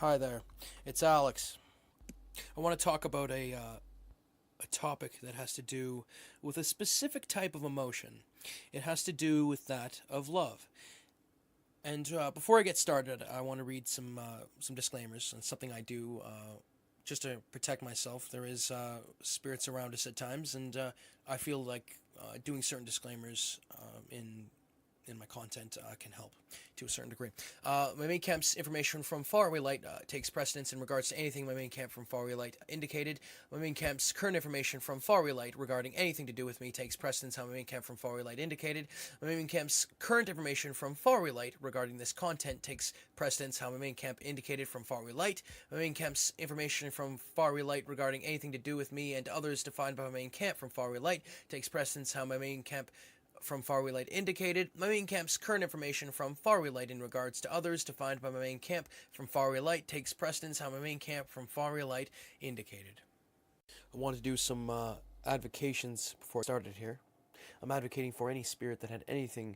Hi there, it's Alex. I want to talk about a topic that has to do with a specific type of emotion. It has to do with that of love. And before I get started, I want to read some disclaimers and something I do just to protect myself. There is spirits around us at times, and I feel like doing certain disclaimers in my content can help to a certain degree. My main camp's information from Faraway Light takes precedence in regards to anything my main camp from Faraway Light indicated. My main camp's current information from Faraway Light regarding anything to do with me takes precedence how my main camp from Faraway Light indicated. My main camp's current information from Faraway Light regarding this content takes precedence how my main camp indicated from Faraway Light. My main camp's information from Faraway Light regarding anything to do with me and others defined by my main camp from Faraway Light takes precedence how my main camp from Faraway Light indicated. My main camp's current information from Faraway Light in regards to others defined by my main camp from Faraway Light takes precedence how my main camp from Faraway Light indicated. I wanted to do some advocations before I started here. I'm advocating for any spirit that had anything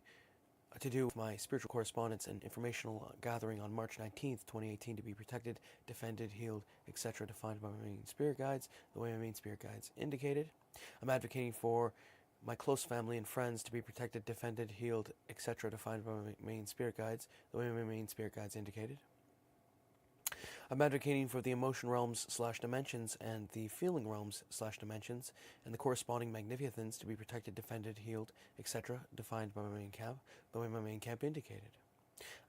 to do with my spiritual correspondence and informational gathering on March 19th, 2018 to be protected, defended, healed, etc. defined by my main spirit guides, the way my main spirit guides indicated. I'm advocating for my close family and friends to be protected, defended, healed, etc. defined by my main spirit guides, the way my main spirit guides indicated. I'm advocating for the emotion realms slash dimensions and the feeling realms slash dimensions and the corresponding magnificence to be protected, defended, healed, etc. defined by my main camp, the way my main camp indicated.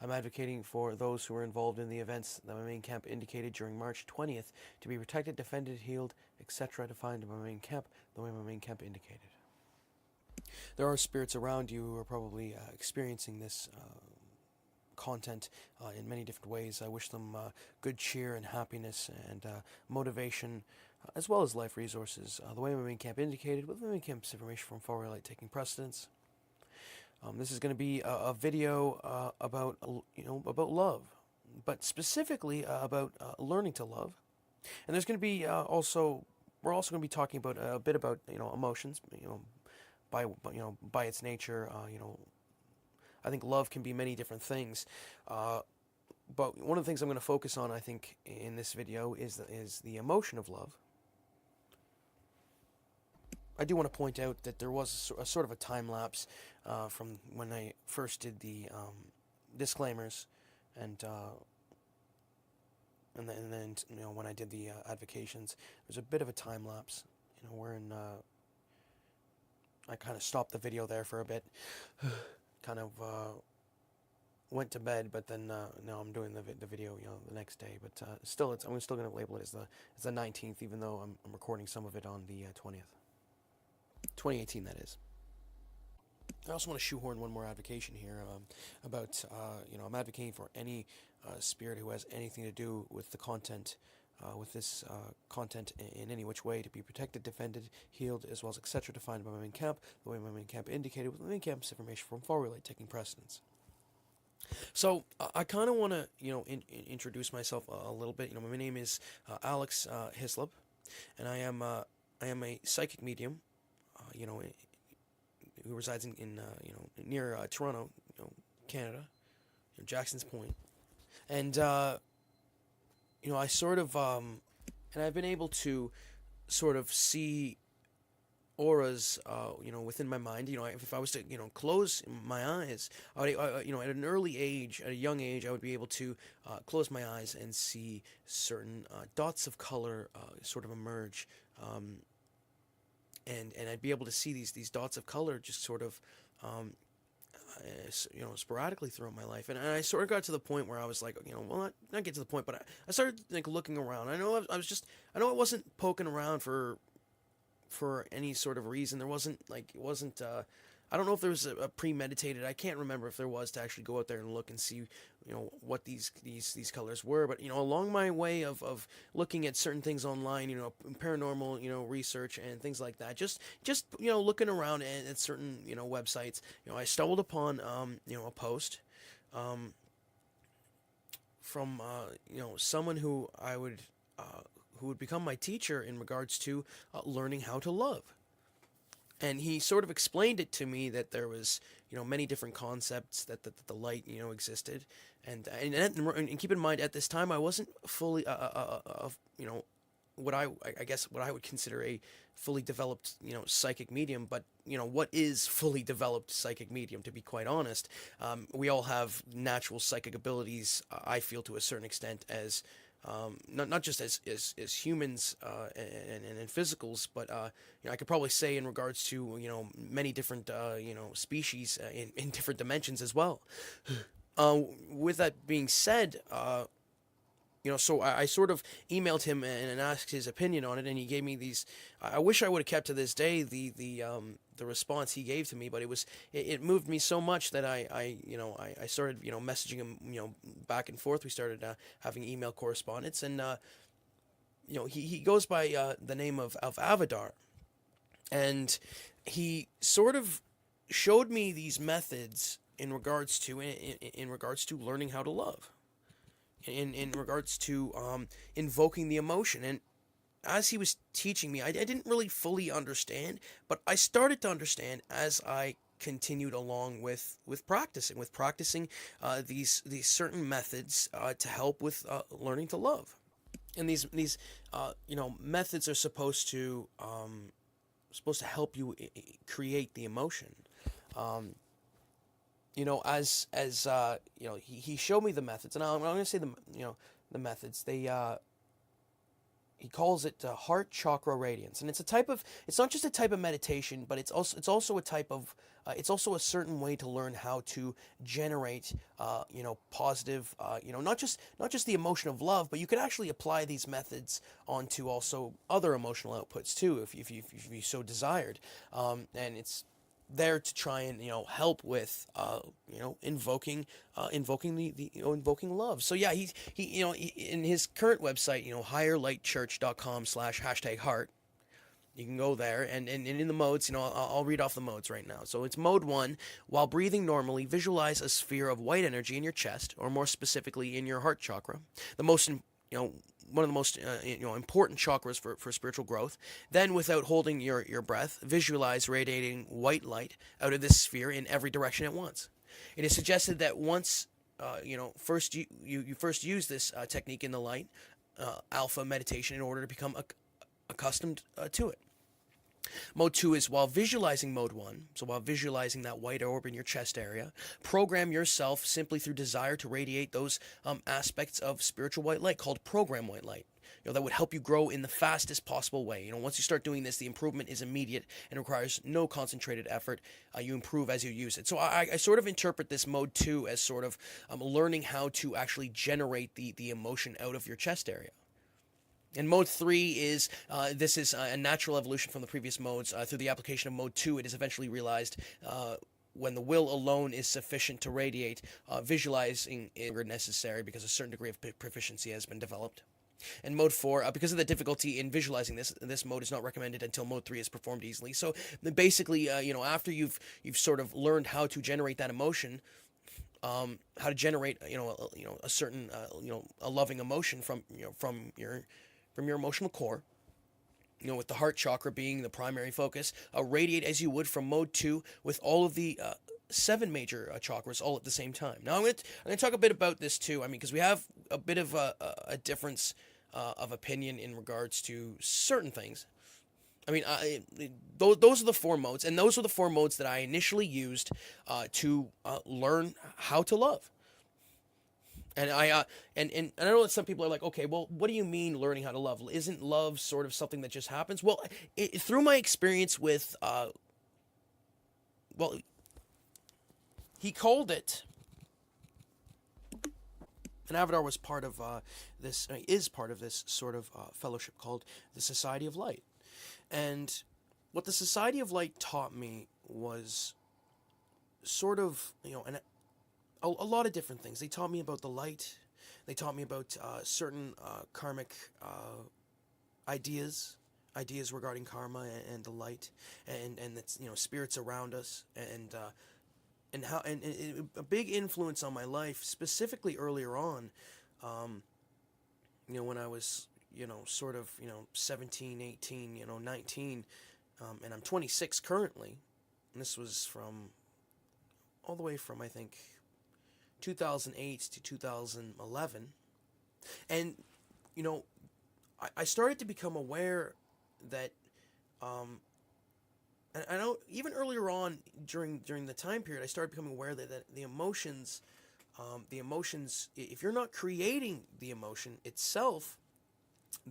I'm advocating for those who were involved in the events that my main camp indicated during March 20th to be protected, defended, healed, etc. defined by my main camp, the way my main camp indicated. There are spirits around you who are probably experiencing this content in many different ways. I wish them good cheer and happiness and motivation, as well as life resources. The way my main camp indicated, with my main camp's information from Far Light taking precedence. This is going to be a video about about love, but specifically about learning to love. And there's going to be we're also going to be talking about a bit about emotions. By its nature, I think love can be many different things. But one of the things I'm going to focus on, I think, in this video is the emotion of love. I do want to point out that there was a sort of a time lapse from when I first did the disclaimers, and then when I did the advocations, there's a bit of a time lapse. Wherein I kind of stopped the video there for a bit, kind of went to bed, but then now I'm doing the video the next day. But still, I'm still going to label it as the 19th, even though I'm recording some of it on the 20th, 2018. That is. I also want to shoehorn one more advocation here about I'm advocating for any spirit who has anything to do with the content. With this content in any which way to be protected, defended, healed, as well as etc. defined by my main camp, the way my main camp indicated, with my main camp's information from Far Light taking precedence. So I kind of want to introduce myself a little bit. My name is Alex Hislop, and I am a psychic medium. Who resides in near Toronto, Canada, Jackson's Point, and I sort of, and I've been able to sort of see auras, within my mind. If I was to, close my eyes, at an early age, at a young age, I would be able to close my eyes and see certain dots of color sort of emerge, and I'd be able to see these dots of color just sort of, sporadically throughout my life, and I sort of got to the point where I was like, well, not get to the point, but I started looking around. I know I wasn't poking around for any sort of reason. It wasn't. I don't know if there was a premeditated. I can't remember if there was to actually go out there and look and see, what these colors were. But along my way of looking at certain things online, paranormal, research and things like that. Just looking around at certain websites. I stumbled upon a post, from someone who who would become my teacher in regards to learning how to love. And he sort of explained it to me that there was, many different concepts that the light, existed. And keep in mind, at this time I wasn't fully what I guess what I would consider a fully developed, psychic medium. But what is fully developed psychic medium? To be quite honest, we all have natural psychic abilities. I feel, to a certain extent, as not just as humans, and physicals, but I could probably say in regards to many different species, in different dimensions as well. With that being said, so I sort of emailed him and asked his opinion on it, and he gave me these. I wish I would have kept to this day the response he gave to me, but it moved me so much that I started messaging him back and forth. We started having email correspondence, and he goes by the name of Avidar, and he sort of showed me these methods in regards to learning how to love, in regards to invoking the emotion. And as he was teaching me, I didn't really fully understand, but I started to understand as I continued along with practicing these certain methods to help with learning to love. And these methods are supposed to help you create the emotion. Um, he showed me the methods, and I'm going to say the methods. He calls it heart chakra radiance, and it's not just a type of meditation, but it's also a type of it's also a certain way to learn how to generate positive, not just the emotion of love, but you can actually apply these methods onto also other emotional outputs too, if you so desired. And it's there to try and help with invoking love. So yeah, he in his current website, higherlightchurch.com/#heart. You can go there, and in the modes, I'll read off the modes right now. So it's mode 1. While breathing normally, visualize a sphere of white energy in your chest, or more specifically in your heart chakra, the most one of the most important chakras for spiritual growth. Then, without holding your breath, visualize radiating white light out of this sphere in every direction at once. It is suggested that once first you first use this technique in the light alpha meditation in order to become accustomed to it. Mode 2 is while visualizing mode 1, so while visualizing that white orb in your chest area, program yourself simply through desire to radiate those aspects of spiritual white light called program white light. That would help you grow in the fastest possible way. Once you start doing this, the improvement is immediate and requires no concentrated effort. You improve as you use it. So I sort of interpret this mode 2 as sort of learning how to actually generate the emotion out of your chest area. And mode 3 is, this is a natural evolution from the previous modes. Through the application of mode 2, it is eventually realized when the will alone is sufficient to radiate, visualizing is necessary because a certain degree of proficiency has been developed. And mode 4, because of the difficulty in visualizing this mode is not recommended until mode 3 is performed easily. So basically, after you've sort of learned how to generate that emotion, how to generate a certain a loving emotion from your emotional core, with the heart chakra being the primary focus, radiate as you would from mode 2 with all of the 7 major chakras all at the same time. Now I'm going to talk a bit about this too. Because we have a bit of a difference of opinion in regards to certain things. Those are the 4 modes, and those are the 4 modes that I initially used to learn how to love. And I know that some people are like, okay, well, what do you mean learning how to love? Isn't love sort of something that just happens? Well, through my experience with, he called it, and Avidar was part of is part of this sort of fellowship called the Society of Light. And what the Society of Light taught me was sort of, a lot of different things. They taught me about the light. They taught me about certain karmic ideas regarding karma and the light, and that's spirits around us, and how and a big influence on my life, specifically earlier on, when I was sort of 17, 18, 19. and I'm 26 currently. And this was from all the way from, I think, 2008 to 2011. And, you know, I started to become aware that, and I know even earlier on during the time period, I started becoming aware that the emotions, if you're not creating the emotion itself,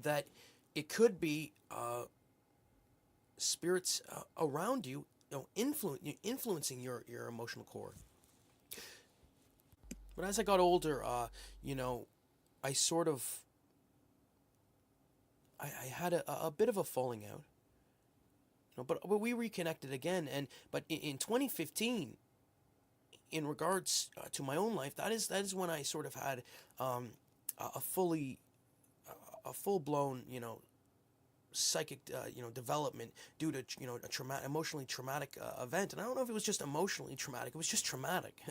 that it could be spirits around you, influencing your emotional core. But as I got older, you know, I sort of I had a bit of a falling out, you know, but we reconnected again, and but in 2015, in regards to my own life, that is when I sort of had a fully a full blown, you know, psychic, you know, development due to, you know, a emotionally traumatic event. And I don't know if it was just emotionally traumatic; it was just traumatic.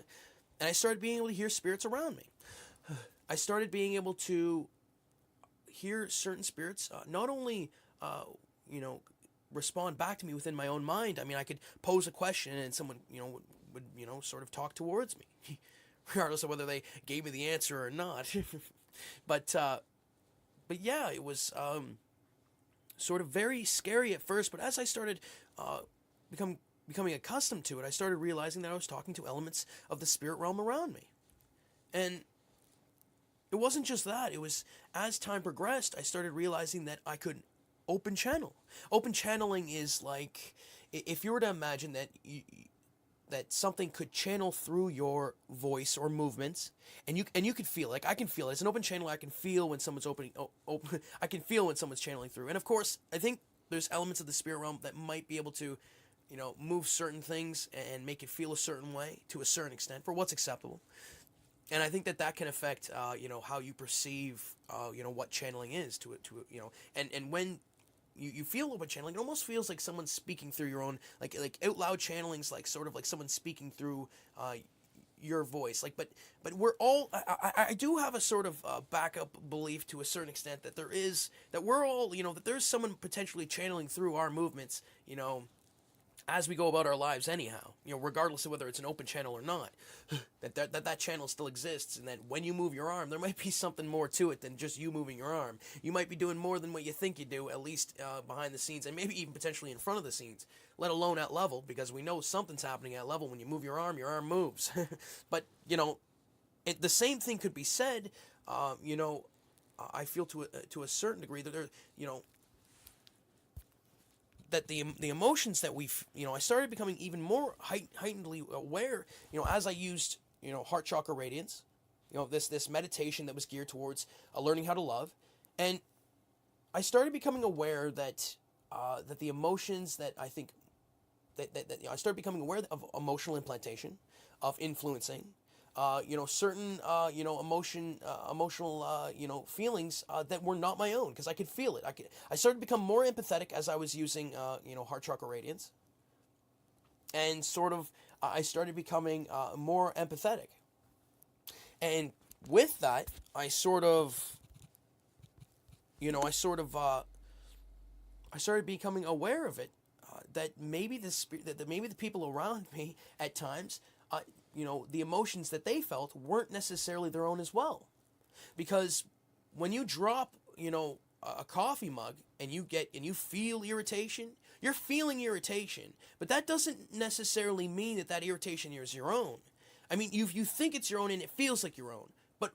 And I started being able to hear spirits around me. I started being able to hear certain spirits, not only, you know, respond back to me within my own mind. I mean, I could pose a question and someone, you know, would you know, sort of talk towards me, regardless of whether they gave me the answer or not. but yeah, it was sort of very scary at first. But as I started becoming accustomed to it, I started realizing that I was talking to elements of the spirit realm around me. And it wasn't just that. It was, as time progressed, I started realizing that I could open channel. Open channeling is like, if you were to imagine that that something could channel through your voice or movements, and you could feel, like I can feel it. As an open channel, I can feel when someone's open. I can feel when someone's channeling through. And of course, I think there's elements of the spirit realm that might be able to, you know, move certain things and make it feel a certain way to a certain extent for what's acceptable. And I think that can affect, you know, how you perceive, you know, what channeling is you know, and when you feel open channeling, it almost feels like someone's speaking through your own, like out loud channeling's like sort of like someone speaking through, your voice. Like, but we're all, I do have a sort of backup belief to a certain extent that that we're all, you know, that there's someone potentially channeling through our movements, you know, as we go about our lives anyhow, you know, regardless of whether it's an open channel or not, that channel still exists, and that when you move your arm, there might be something more to it than just you moving your arm. You might be doing more than what you think you do, at least behind the scenes, and maybe even potentially in front of the scenes, let alone at level, because we know something's happening at level. When you move your arm moves. But, you know, the same thing could be said, you know, I feel to a certain degree that there, you know, that the emotions that you know, I started becoming even more heightenedly aware, you know, as I used, you know, heart chakra radiance, you know, this meditation that was geared towards learning how to love. And I started becoming aware that that the emotions that I think that you know, I started becoming aware of emotional implantation, of influencing, you know, certain, you know, emotional, you know, feelings that were not my own, because I could feel it. I started to become more empathetic as I was using, you know, heart chakra radiance, and sort of, I started becoming more empathetic, and with that, I sort of, you know, I started becoming aware of it, that maybe that maybe the people around me at times, you know, the emotions that they felt weren't necessarily their own as well. Because when you drop, you know, a coffee mug and you feel irritation, you're feeling irritation, but that doesn't necessarily mean that irritation is your own. I mean, you think it's your own and it feels like your own, but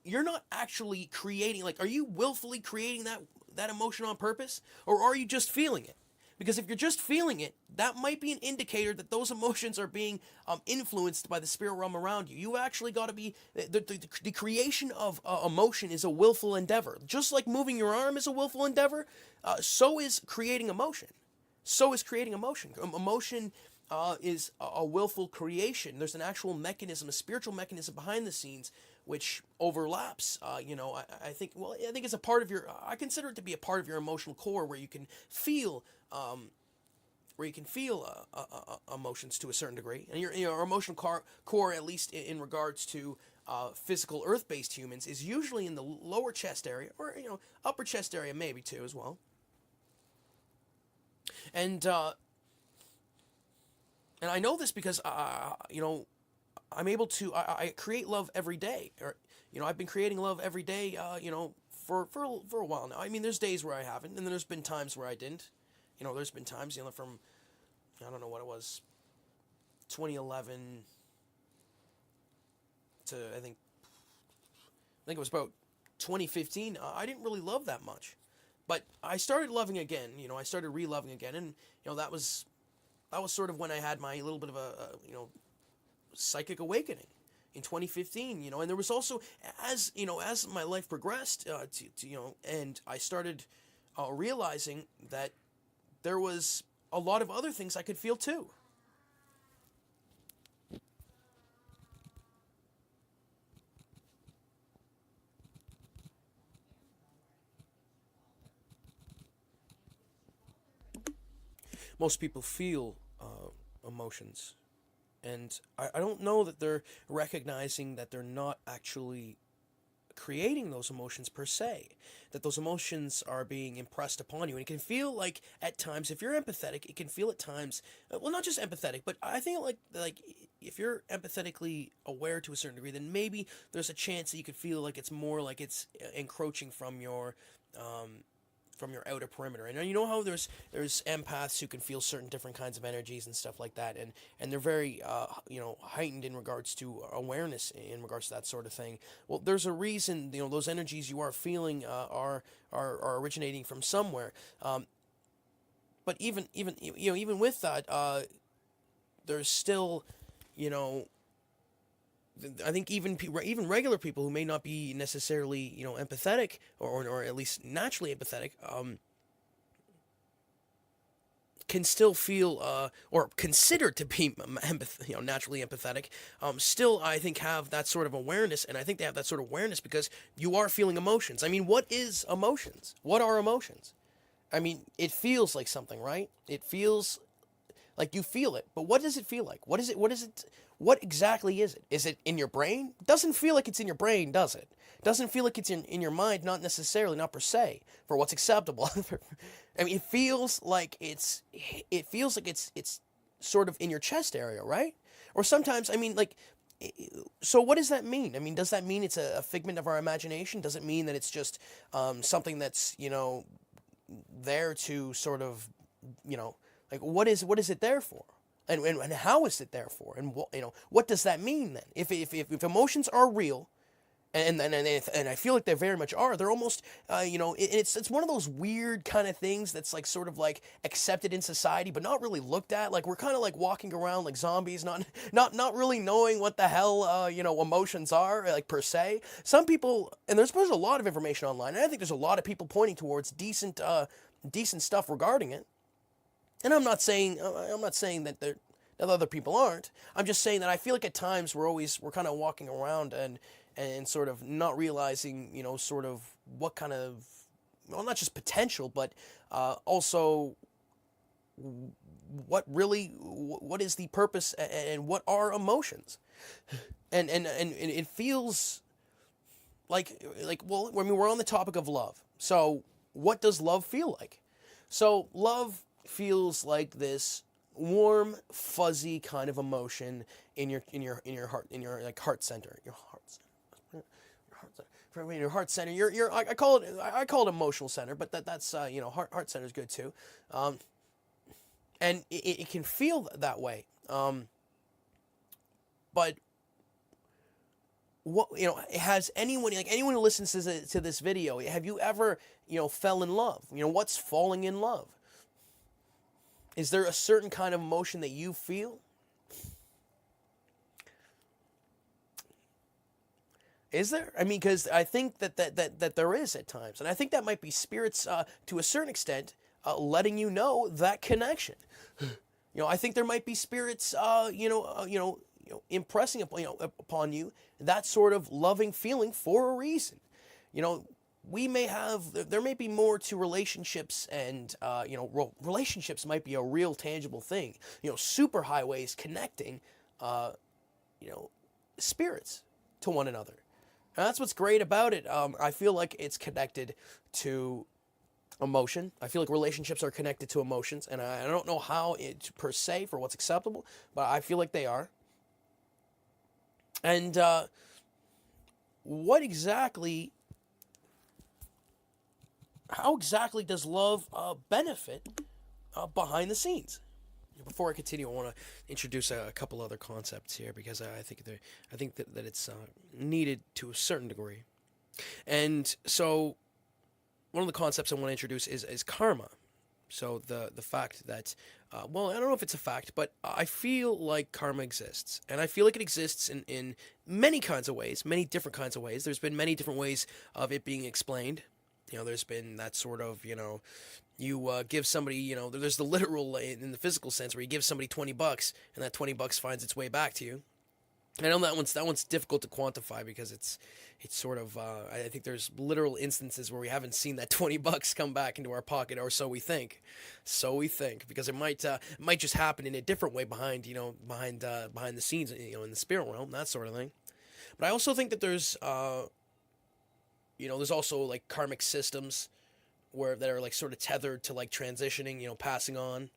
you're not actually creating, like, are you willfully creating that emotion on purpose, or are you just feeling it? Because if you're just feeling it, that might be an indicator that those emotions are being influenced by the spirit realm around you. You actually got to be, the creation of emotion is a willful endeavor. Just like moving your arm is a willful endeavor, so is creating emotion. So is creating emotion. Emotion is a willful creation. There's an actual mechanism, a spiritual mechanism behind the scenes, which overlaps. You know, I think. Well, I think it's a part of your. I consider it to be a part of your emotional core, where you can feel. Emotions to a certain degree, and your emotional core, at least in regards to physical Earth-based humans, is usually in the lower chest area, or, you know, upper chest area maybe too as well. And and I know this because I'm able to I create love every day, or I've been creating love every day, for a while now. I mean, there's days where I haven't, and then there's been times where I didn't. There's been times, from, I don't know what it was, 2011 to I think it was about 2015. I didn't really love that much, but I started loving again. I started re-loving again, and that was sort of when I had my little bit of a psychic awakening in 2015. And there was also, as my life progressed, and I started realizing that there was a lot of other things I could feel too. Most people feel emotions, and I don't know that they're recognizing that they're not actually creating those emotions per se, that those emotions are being impressed upon you. And it can feel like at times, if you're empathetic, it can feel at times, well, not just empathetic, but I think like if you're empathetically aware to a certain degree, then maybe there's a chance that you could feel like it's more like it's encroaching from your outer perimeter. And you know how there's empaths who can feel certain different kinds of energies and stuff like that, and they're very heightened in regards to awareness in regards to that sort of thing. Well, there's a reason those energies you are feeling are originating from somewhere. But even with that, there's still you know I think even regular people who may not be necessarily empathetic, or at least naturally empathetic, can still feel or considered to be naturally empathetic. Still, I think have that sort of awareness, and I think they have that sort of awareness because you are feeling emotions. I mean, what is emotions? What are emotions? I mean, it feels like something, right? It feels like you feel it, but what does it feel like? What is it? What is it? What exactly is it? Is it in your brain? It doesn't feel like it's in your brain, does it? It doesn't feel like it's in your mind, not necessarily, not per se, for what's acceptable. I mean, it feels like it's sort of in your chest area, right? Or sometimes, I mean, like, so what does that mean? I mean, does that mean it's a figment of our imagination? Does it mean that it's just something that's there to sort of like what is it there for? And how is it there for? And what does that mean then? If emotions are real, and I feel like they very much are. They're almost it's one of those weird kind of things that's like sort of like accepted in society, but not really looked at. Like we're kind of like walking around like zombies, not really knowing what the hell emotions are like per se. Some people, and there's a lot of information online, and I think there's a lot of people pointing towards decent stuff regarding it. And I'm not saying that other people aren't. I'm just saying that I feel like at times we're kind of walking around and sort of not realizing, sort of what kind of, well, not just potential, but also what is the purpose, and what are emotions. And it feels like, well, I mean, we're on the topic of love. So what does love feel like? So love feels like this warm, fuzzy kind of emotion in your heart, in your like heart center, your heart center. I call it emotional center, but that's heart center is good too, and it can feel that way. But what has anyone who listens to this video, have you ever fell in love? What's falling in love? Is there a certain kind of emotion that you feel? Is there? I mean, because I think that there is at times, and I think that might be spirits to a certain extent letting you know that connection. I think there might be spirits, impressing upon you that sort of loving feeling for a reason. There may be more to relationships, and relationships might be a real tangible thing. Super highways connecting, spirits to one another. And that's what's great about it. I feel like it's connected to emotion. I feel like relationships are connected to emotions, and I don't know how it per se for what's acceptable, but I feel like they are. And what exactly, how exactly does love benefit behind the scenes? Before I continue, I want to introduce a couple other concepts here because I think that it's needed to a certain degree. And so, one of the concepts I want to introduce is karma. So the fact that, well, I don't know if it's a fact, but I feel like karma exists, and I feel like it exists in many kinds of ways, many different kinds of ways. There's been many different ways of it being explained. There's been that sort of, you give somebody, there's the literal in the physical sense where you give somebody $20 and that $20 finds its way back to you. I know that one's difficult to quantify because it's sort of I think there's literal instances where we haven't seen that $20 come back into our pocket, or so we think because it might just happen in a different way behind the scenes, in the spirit realm, that sort of thing. But I also think that there's there's also like karmic systems that are like sort of tethered to like transitioning, passing on.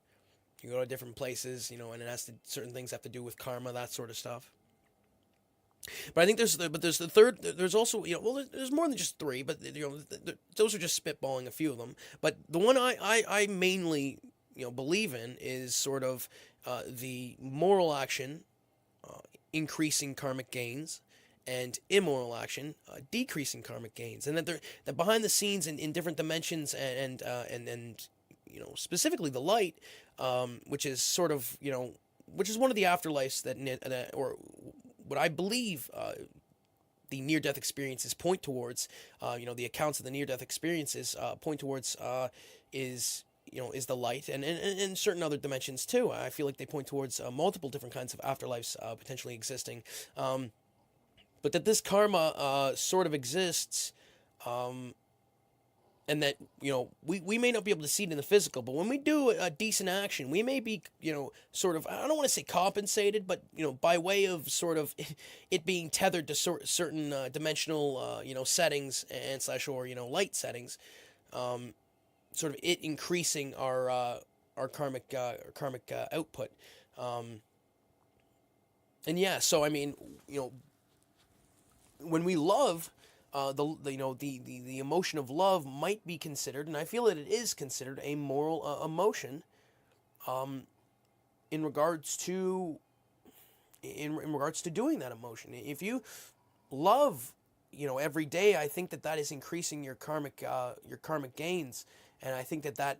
You go to different places, and it has to, certain things have to do with karma, that sort of stuff. But I think there's the third. There's also, there's more than just three, but those are just spitballing a few of them. But the one I mainly believe in is sort of the moral action increasing karmic gains, and immoral action decreasing karmic gains, and that behind the scenes in different dimensions and specifically the light, which is sort of which is one of the afterlives or what I believe the near-death experiences point towards, the accounts of the near-death experiences point towards is the light, and certain other dimensions too. I feel like they point towards multiple different kinds of afterlives potentially existing, but that this karma sort of exists, and that we may not be able to see it in the physical, but when we do a decent action, we may be sort of, I don't want to say compensated, but by way of sort of it being tethered to certain dimensional settings and slash or light settings, sort of it increasing our karmic output, and yeah, so I mean when we love. The emotion of love might be considered, and I feel that it is considered a moral emotion, in regards to doing that emotion. If you love, every day, I think that is increasing your karmic gains, and I think that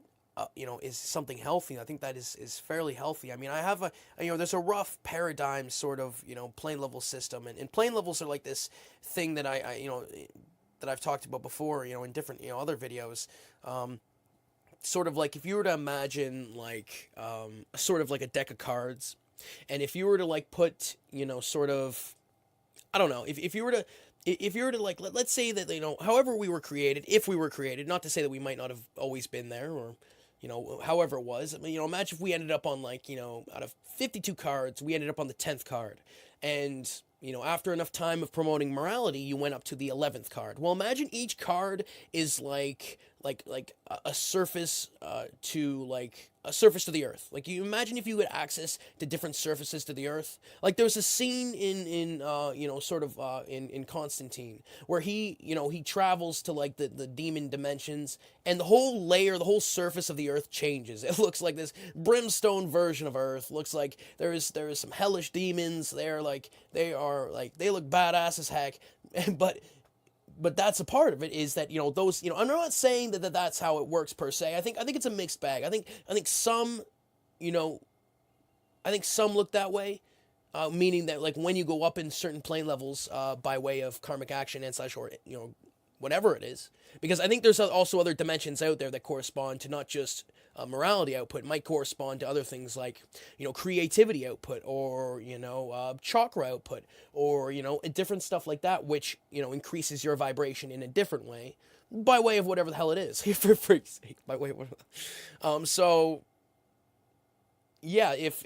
is something healthy. I think that is fairly healthy. I mean, I have there's a rough paradigm sort of, plane level system, and plane levels are like this thing that that I've talked about before, in different, other videos. Sort of like if you were to imagine like, sort of like a deck of cards, and if you were to like put, sort of, I don't know, if you were to like, let's say that, however we were created, if we were created, not to say that we might not have always been there, or however it was. I mean, imagine if we ended up on like, out of 52 cards, we ended up on the 10th card. And, after enough time of promoting morality, you went up to the 11th card. Well, imagine each card is like a surface to the earth. Like, you imagine if you had access to different surfaces to the earth. Like, there's a scene in Constantine where he travels to like the demon dimensions, and the whole surface of the earth changes. It looks like this brimstone version of earth. Looks like there is some hellish demons. They look badass as heck, but that's a part of it, is that those, I'm not saying that's how it works per se. I think it's a mixed bag. I think some look that way, meaning that like when you go up in certain plane levels by way of karmic action and slash or whatever it is, because I think there's also other dimensions out there that correspond to not just morality output. It might correspond to other things like creativity output, or chakra output, or different stuff like that, which increases your vibration in a different way by way of whatever the hell it is. For freak's sake, by way of whatever. So yeah, if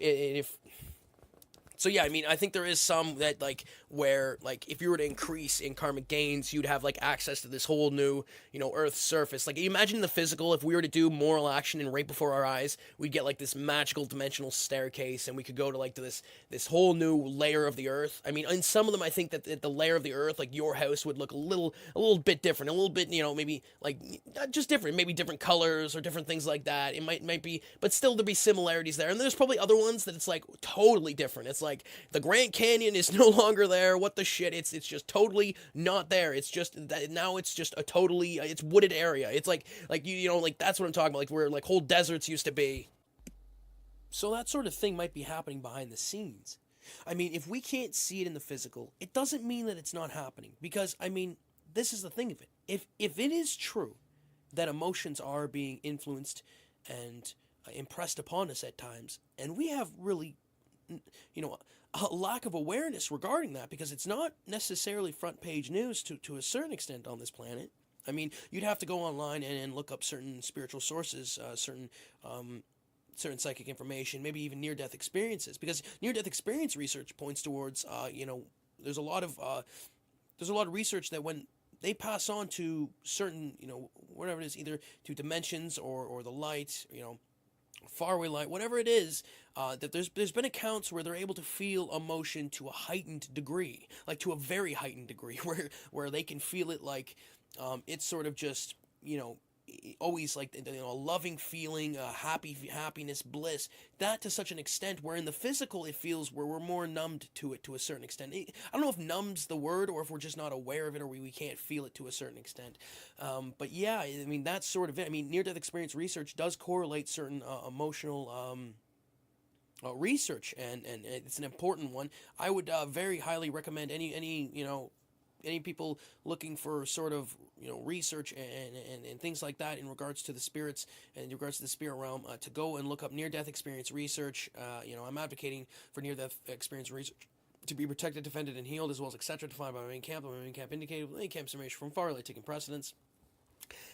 So yeah, I mean, I think there is some that like where like if you were to increase in karmic gains, you'd have like access to this whole new, Earth's surface. Like imagine the physical. If we were to do moral action and right before our eyes, we'd get like this magical dimensional staircase, and we could go to like to this whole new layer of the Earth. I mean, in some of them, I think that the layer of the Earth, like your house, would look a little bit different, a little bit, maybe like not just different, maybe different colors or different things like that. It might be, but still there'd be similarities there. And there's probably other ones that it's like totally different. It's like the Grand Canyon is no longer there. What the shit? It's just totally not there. It's just that now it's just a totally it's wooded area. It's like like that's what I'm talking about. Like where like whole deserts used to be. So that sort of thing might be happening behind the scenes. I mean, if we can't see it in the physical, it doesn't mean that it's not happening. Because I mean, this is the thing of it. If it is true that emotions are being influenced and impressed upon us at times, and we have really, a lack of awareness regarding that because it's not necessarily front page news to a certain extent on this planet. I mean, you'd have to go online and look up certain spiritual sources, certain psychic information, maybe even near-death experiences, because near-death experience research points towards, there's a lot of research that when they pass on to certain, whatever it is, either to dimensions or the light, faraway light, whatever it is, that there's been accounts where they're able to feel emotion to a heightened degree, like to a very heightened degree, where they can feel it like it's sort of just always like a loving feeling, happiness, bliss. That to such an extent where in the physical it feels where we're more numbed to it to a certain extent. I don't know if numb's the word or if we're just not aware of it or we can't feel it to a certain extent. But yeah, I mean that's sort of it. I mean near-death experience research does correlate certain emotional research, and it's an important one. I would very highly recommend any people looking for sort of research and things like that in regards to the spirits and in regards to the spirit realm to go and look up near-death experience research. I'm advocating for near-death experience research to be protected, defended, and healed, as well as etc. defined by my main camp. My main camp indicated with main camp summation from far right taking precedence.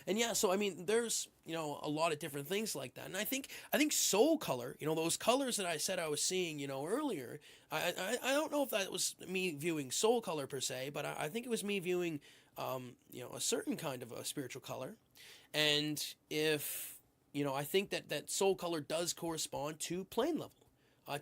And yeah, so I mean, there's a lot of different things like that, and I think soul color, those colors that I said I was seeing, earlier. I don't know if that was me viewing soul color per se, but I think it was me viewing, a certain kind of a spiritual color, and if I think that soul color does correspond to plane level.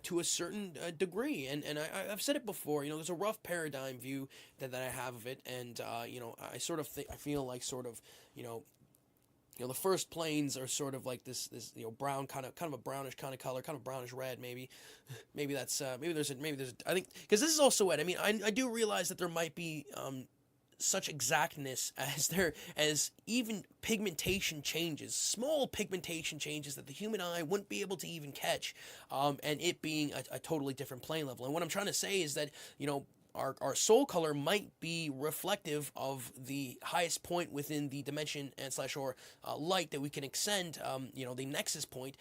To a certain degree, and I've said it before. There's a rough paradigm view that I have of it, and I sort of I feel like sort of the first planes are sort of like this brown kind of a brownish kind of color, kind of brownish red maybe. Maybe that's maybe there's I think because this is also wet. I mean I do realize that there might be such exactness as even pigmentation changes, small pigmentation changes that the human eye wouldn't be able to even catch, and it being a totally different plane level. And what I'm trying to say is that our soul color might be reflective of the highest point within the dimension and slash or light that we can extend, the nexus point,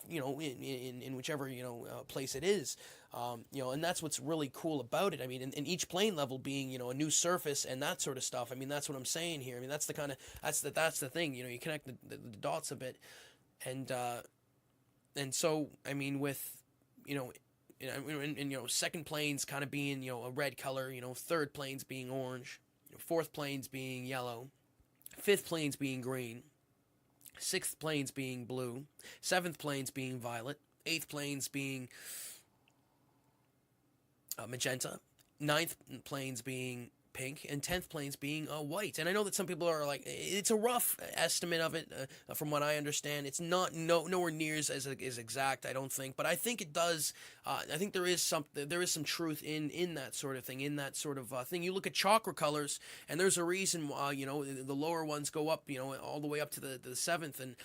in whichever place it is. And that's what's really cool about it. I mean, in each plane level being, a new surface and that sort of stuff. I mean, that's what I'm saying here. I mean, that's the thing. You connect the dots a bit, and so I mean, with second planes kind of being a red color, third planes being orange, fourth planes being yellow, fifth planes being green, sixth planes being blue, seventh planes being violet, eighth planes being magenta, ninth planes being pink, and 10th planes being white. And I know that some people are like, it's a rough estimate of it, from what I understand. It's not nowhere near as exact, I don't think, but I think it does. I think there is some truth in that sort of thing, in that sort of thing. You look at chakra colors, and there's a reason why the lower ones go up, all the way up to the seventh, and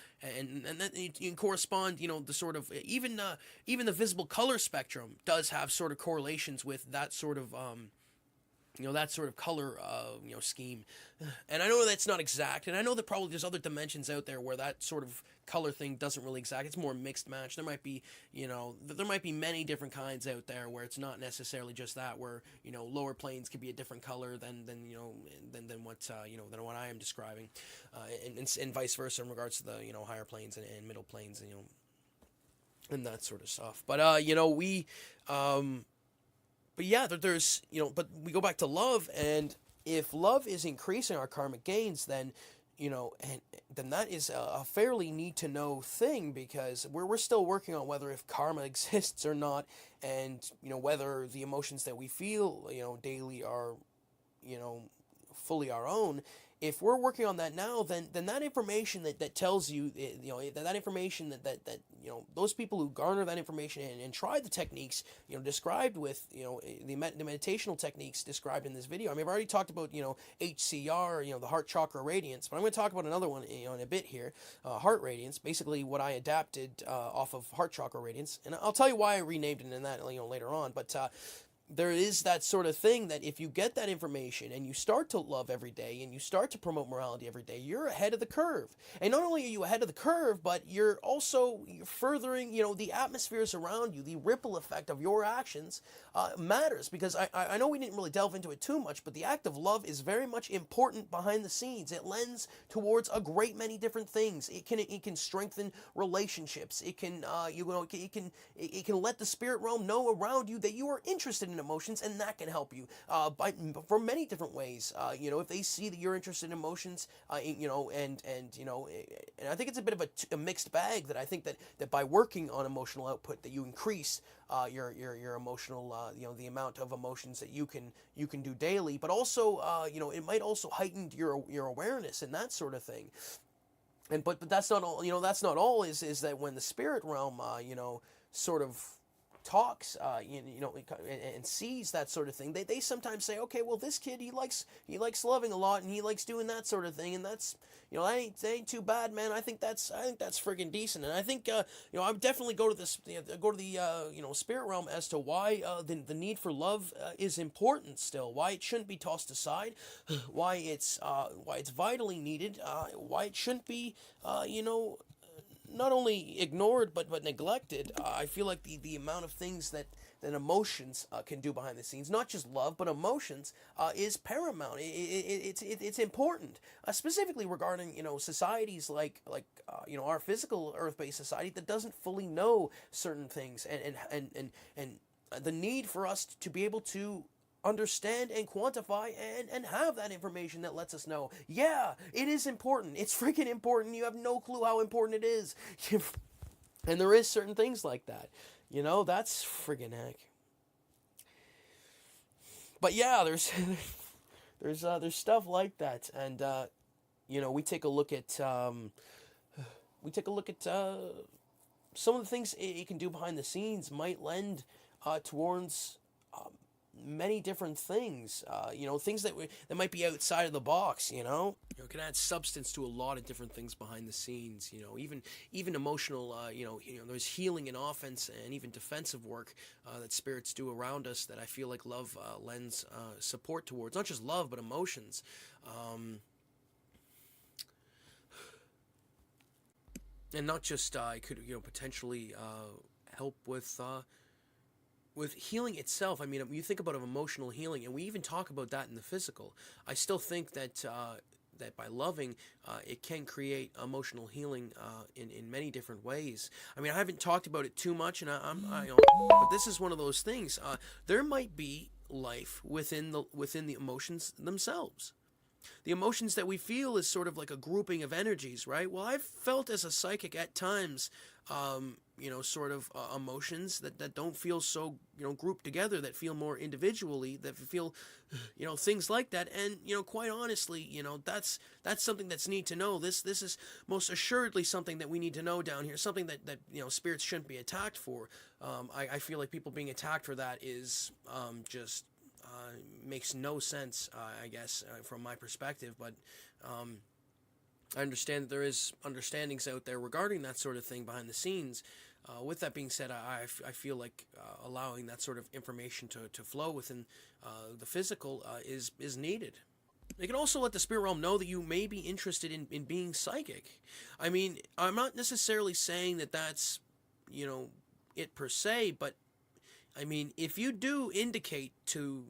then you can correspond, the sort of even the visible color spectrum does have sort of correlations with that sort of that sort of color, scheme. And I know that's not exact, and I know that probably there's other dimensions out there where that sort of color thing doesn't really exact. It's more mixed match. There might be, there might be many different kinds out there where it's not necessarily just that, where, lower planes could be a different color than what I am describing, and vice versa in regards to the, higher planes and middle planes, and that sort of stuff. But, we, But yeah, there's, but we go back to love, and if love is increasing our karmic gains, then, and then that is a fairly need to know thing, because we're still working on whether if karma exists or not, and whether the emotions that we feel daily are you know fully our own. If we're working on that now, then that information that tells you, that information that those people who garner that information and try the techniques described with the meditational techniques described in this video. I mean, I've already talked about HCR, the heart chakra radiance, but I'm going to talk about another one in a bit here. Heart radiance, basically what I adapted off of heart chakra radiance, and I'll tell you why I renamed it in that later on. But there is that sort of thing that if you get that information and you start to love every day and you start to promote morality every day, you're ahead of the curve. And not only are you ahead of the curve, but you're furthering, the atmospheres around you. The ripple effect of your actions matters, because I know we didn't really delve into it too much, but the act of love is very much important behind the scenes. It lends towards a great many different things. It can strengthen relationships. It can it can let the spirit realm know around you that you are interested in emotions, and that can help you for many different ways. If they see that you're interested in emotions, and I think it's a bit of a mixed bag. That I think that by working on emotional output, that you increase your emotional, the amount of emotions that you can do daily, but also it might also heighten your awareness and that sort of thing. And but that's not all. That's not all. Is that when the spirit realm, sort of talks, and sees that sort of thing, they sometimes say, okay, well, this kid, he likes loving a lot, and he likes doing that sort of thing, and that's that ain't too bad, man. I think that's friggin' decent, and I think I would definitely go to this go to the spirit realm as to why the need for love is important still, why it shouldn't be tossed aside, why it's vitally needed, why it shouldn't be not only ignored but neglected. I feel like the amount of things that emotions can do behind the scenes, not just love but emotions, is paramount. It's important, specifically regarding societies like our physical Earth-based society that doesn't fully know certain things, and the need for us to be able to understand and quantify and have that information that lets us know, yeah, it is important. It's freaking important. You have no clue how important it is. And there is certain things like that. That's friggin' heck. But yeah, there's stuff like that, and we take a look at some of the things it can do behind the scenes might lend towards many different things, things that might be outside of the box, it can add substance to a lot of different things behind the scenes, even emotional, there's healing and offense and even defensive work that spirits do around us that I feel like love lends support towards, not just love, but emotions. And not just, it could, potentially help with healing itself. I mean, when you think about emotional healing, and we even talk about that in the physical, I still think that that by loving, it can create emotional healing in many different ways. I mean, I haven't talked about it too much, and but this is one of those things. There might be life within the emotions themselves. The emotions that we feel is sort of like a grouping of energies, right? Well, I've felt as a psychic at times, sort of emotions that don't feel so, grouped together, that feel more individually, that feel, things like that. And, quite honestly, that's something that's need to know. This is most assuredly something that we need to know down here, something that spirits shouldn't be attacked for. I feel like people being attacked for that is just makes no sense, I guess, from my perspective. But I understand that there is understandings out there regarding that sort of thing behind the scenes. With that being said, I feel like allowing that sort of information to flow within the physical is needed. It can also let the spirit realm know that you may be interested in being psychic. I mean, I'm not necessarily saying that that's, it per se, but I mean, if you do indicate to,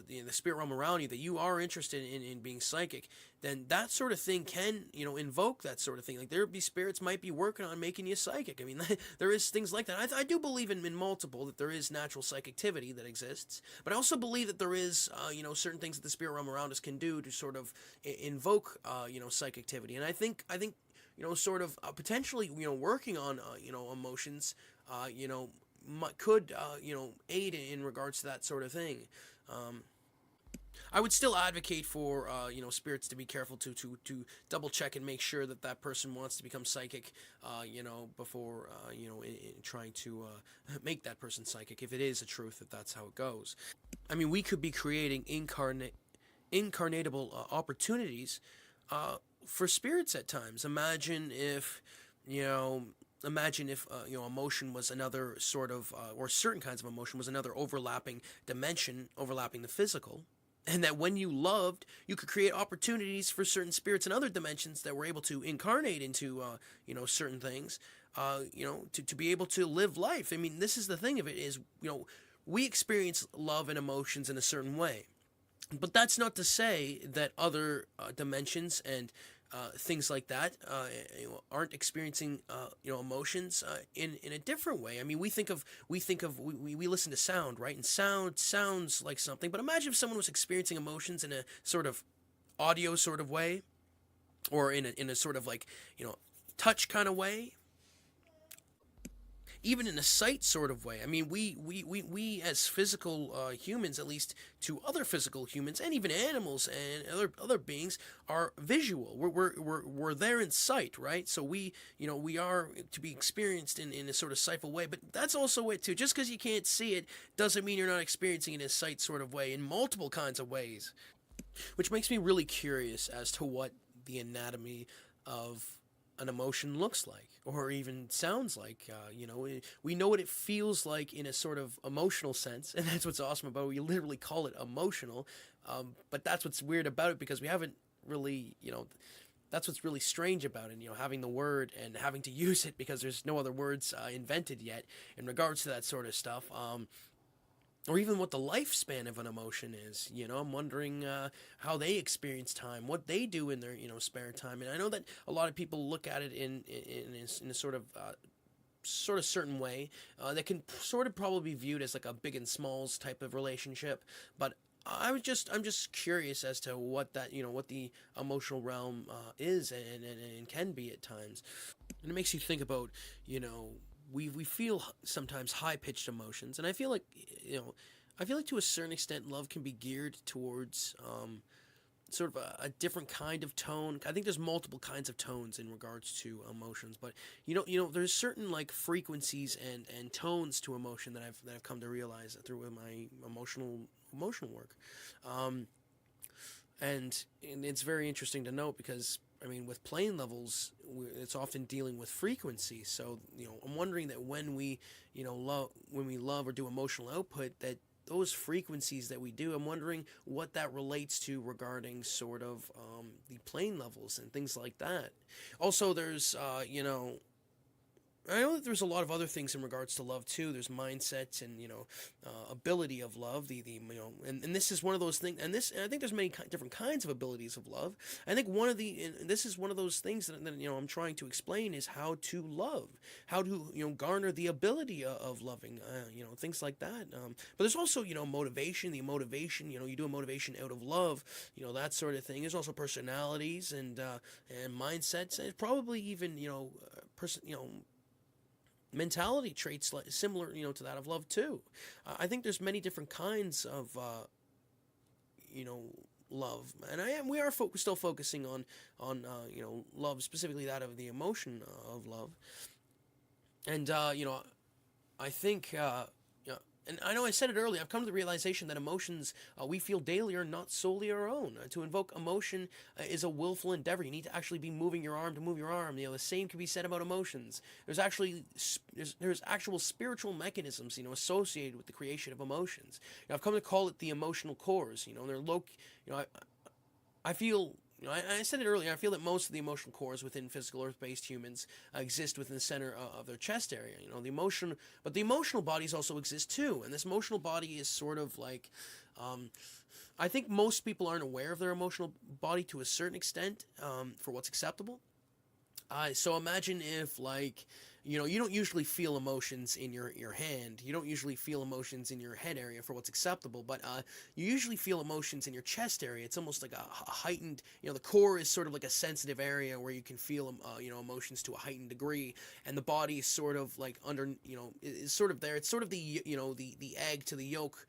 the spirit realm around you, that you are interested in being psychic, then that sort of thing can, invoke that sort of thing. Like, there be spirits might be working on making you psychic. I mean, there is things like that. I do believe in multiple, that there is natural psychictivity that exists, but I also believe that there is, certain things that the spirit realm around us can do to sort of invoke, psychictivity. And I think, sort of potentially, working on, emotions, could, aid in regards to that sort of thing. Um, I would still advocate for, spirits to be careful to double check and make sure that that person wants to become psychic, before, in trying to make that person psychic, if it is a truth that that's how it goes. I mean, we could be creating incarnatable opportunities for spirits at times. Imagine if emotion was another sort of, or certain kinds of emotion was another overlapping dimension, overlapping the physical, and that when you loved, you could create opportunities for certain spirits in other dimensions that were able to incarnate into, certain things, to be able to live life. I mean, this is the thing of it is, we experience love and emotions in a certain way. But that's not to say that other dimensions and things like that aren't experiencing emotions in a different way. I mean, we listen to sound, right? And sound sounds like something. But imagine if someone was experiencing emotions in a sort of audio sort of way, or in a sort of like touch kind of way, even in a sight sort of way. I mean, we as physical humans, at least to other physical humans, and even animals and other beings, are visual. We're there in sight, right? So we are to be experienced in a sort of sightful way. But that's also it too. Just because you can't see it doesn't mean you're not experiencing it in a sight sort of way, in multiple kinds of ways. Which makes me really curious as to what the anatomy of an emotion looks like, or even sounds like. We know what it feels like in a sort of emotional sense, and that's what's awesome about it. We literally call it emotional, but that's what's weird about it, because we haven't really, that's what's really strange about it, having the word and having to use it, because there's no other words invented yet in regards to that sort of stuff. Or even what the lifespan of an emotion is. I'm wondering how they experience time, what they do in their spare time. And I know that a lot of people look at it in a sort of certain way that can sort of probably be viewed as like a big and smalls type of relationship. But I'm just curious as to what that what the emotional realm is and can be at times. And it makes you think about we feel sometimes high pitched emotions, and I feel like to a certain extent love can be geared towards sort of a different kind of tone. I think there's multiple kinds of tones in regards to emotions, but there's certain like frequencies and tones to emotion that I've come to realize through my emotional work. And it's very interesting to note, because I mean, with plane levels, it's often dealing with frequency. So, I'm wondering that when we love or do emotional output, that those frequencies that we do, I'm wondering what that relates to regarding sort of the plane levels and things like that. Also, there's I know that there's a lot of other things in regards to love too. There's mindsets and ability of love. And this is one of those things. And I think there's many different kinds of abilities of love. I think this is one of those things that I'm trying to explain, is how to love, how to garner the ability of loving, things like that. But there's also motivation. The motivation, you do a motivation out of love, that sort of thing. There's also personalities and mindsets, and probably even mentality traits similar to that of love too. I think there's many different kinds of love, and we are still focusing on love, specifically that of the emotion of love. And I think and I know I said it earlier, I've come to the realization that emotions we feel daily are not solely our own. To invoke emotion is a willful endeavor. You need to actually be moving your arm to move your arm. The same can be said about emotions. There's actual spiritual mechanisms associated with the creation of emotions. I've come to call it the emotional cores. They're I feel. I said it earlier, I feel that most of the emotional cores within physical Earth-based humans exist within the center of their chest area. But the emotional bodies also exist too, and this emotional body is sort of like I think most people aren't aware of their emotional body to a certain extent, for what's acceptable. So imagine if, like, you don't usually feel emotions in your hand. You don't usually feel emotions in your head area for what's acceptable, but you usually feel emotions in your chest area. It's almost like a heightened, the core is sort of like a sensitive area where you can feel, emotions to a heightened degree, and the body is sort of like under, is sort of there. It's sort of the egg to the yolk.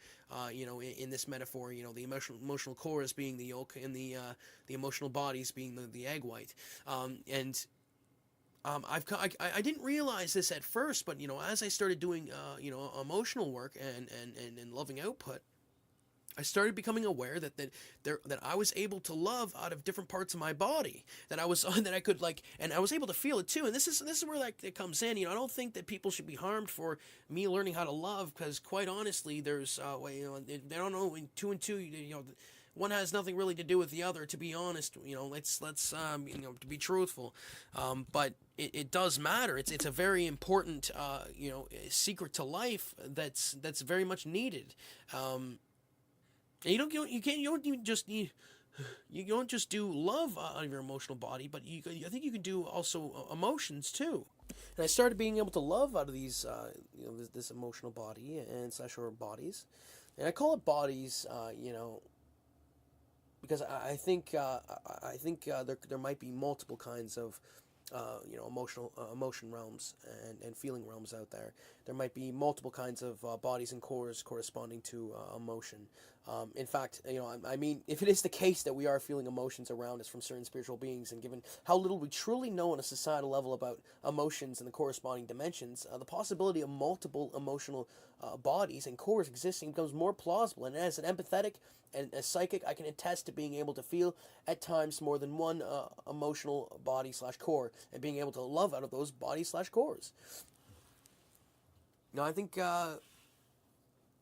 In this metaphor, the emotional core is being the yolk, and the emotional bodies being the egg white, and I didn't realize this at first, but as I started doing emotional work and loving output, I started becoming aware that I was able to love out of different parts of my body. That I was that I could, like, and I was able to feel it too. And this is where, like, it comes in. I don't think that people should be harmed for me learning how to love, because quite honestly, there's they don't know, two and two, one has nothing really to do with the other, to be honest. Let's to be truthful, but it does matter. It's a very important secret to life that's very much needed. And you don't just do love out of your emotional body, but I think you can do also emotions too. And I started being able to love out of these this emotional body and slash or bodies, and I call it bodies, because there might be multiple kinds of emotion realms and feeling realms out there. There might be multiple kinds of bodies and cores corresponding to emotion. In fact, I mean, if it is the case that we are feeling emotions around us from certain spiritual beings, and given how little we truly know on a societal level about emotions and the corresponding dimensions, the possibility of multiple emotional bodies and cores existing becomes more plausible. And as an empathetic and a psychic, I can attest to being able to feel at times more than one emotional body slash core, and being able to love out of those bodies slash cores. I think the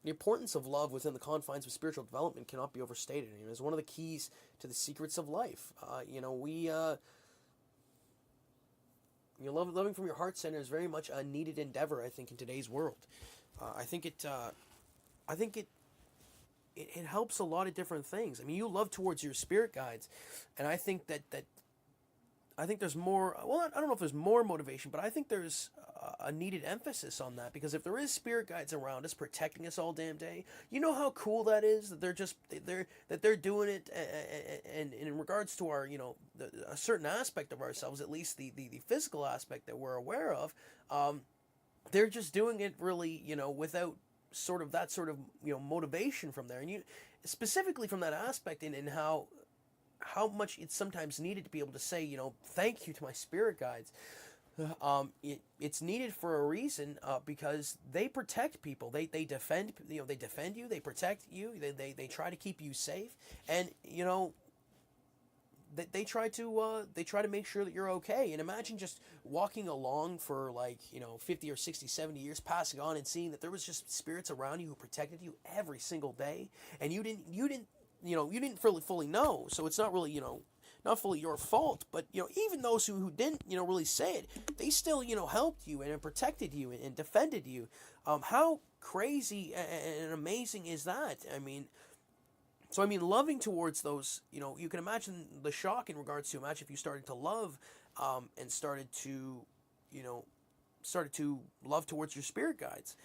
importance of love within the confines of spiritual development cannot be overstated. It's one of the keys to the secrets of life. Loving from your heart center is very much a needed endeavor, I think, in today's world. I think it helps a lot of different things. I mean, you love towards your spirit guides, and I think that I think there's more. Well, I don't know if there's more motivation, but I think there's a needed emphasis on that, because if there is spirit guides around us protecting us all damn day, you know how cool that is, that they're doing it, and in regards to our a certain aspect of ourselves, at least the physical aspect that we're aware of, they're just doing it really without that sort of motivation from there, and you specifically from that aspect, in how much it's sometimes needed to be able to say, thank you to my spirit guides. It's needed for a reason, because they protect people. They defend they defend you. They protect you. They try to keep you safe, and they try to make sure that you're okay. And imagine just walking along for 50 or 60, 70 years, passing on and seeing that there was just spirits around you who protected you every single day, and you didn't fully know. So it's not really not fully your fault, but even those who didn't really say it, they still helped you and protected you and defended you. How crazy and amazing is that? I mean, loving towards those, you can imagine the shock in regards to, imagine if you started to love, and started to love towards your spirit guides.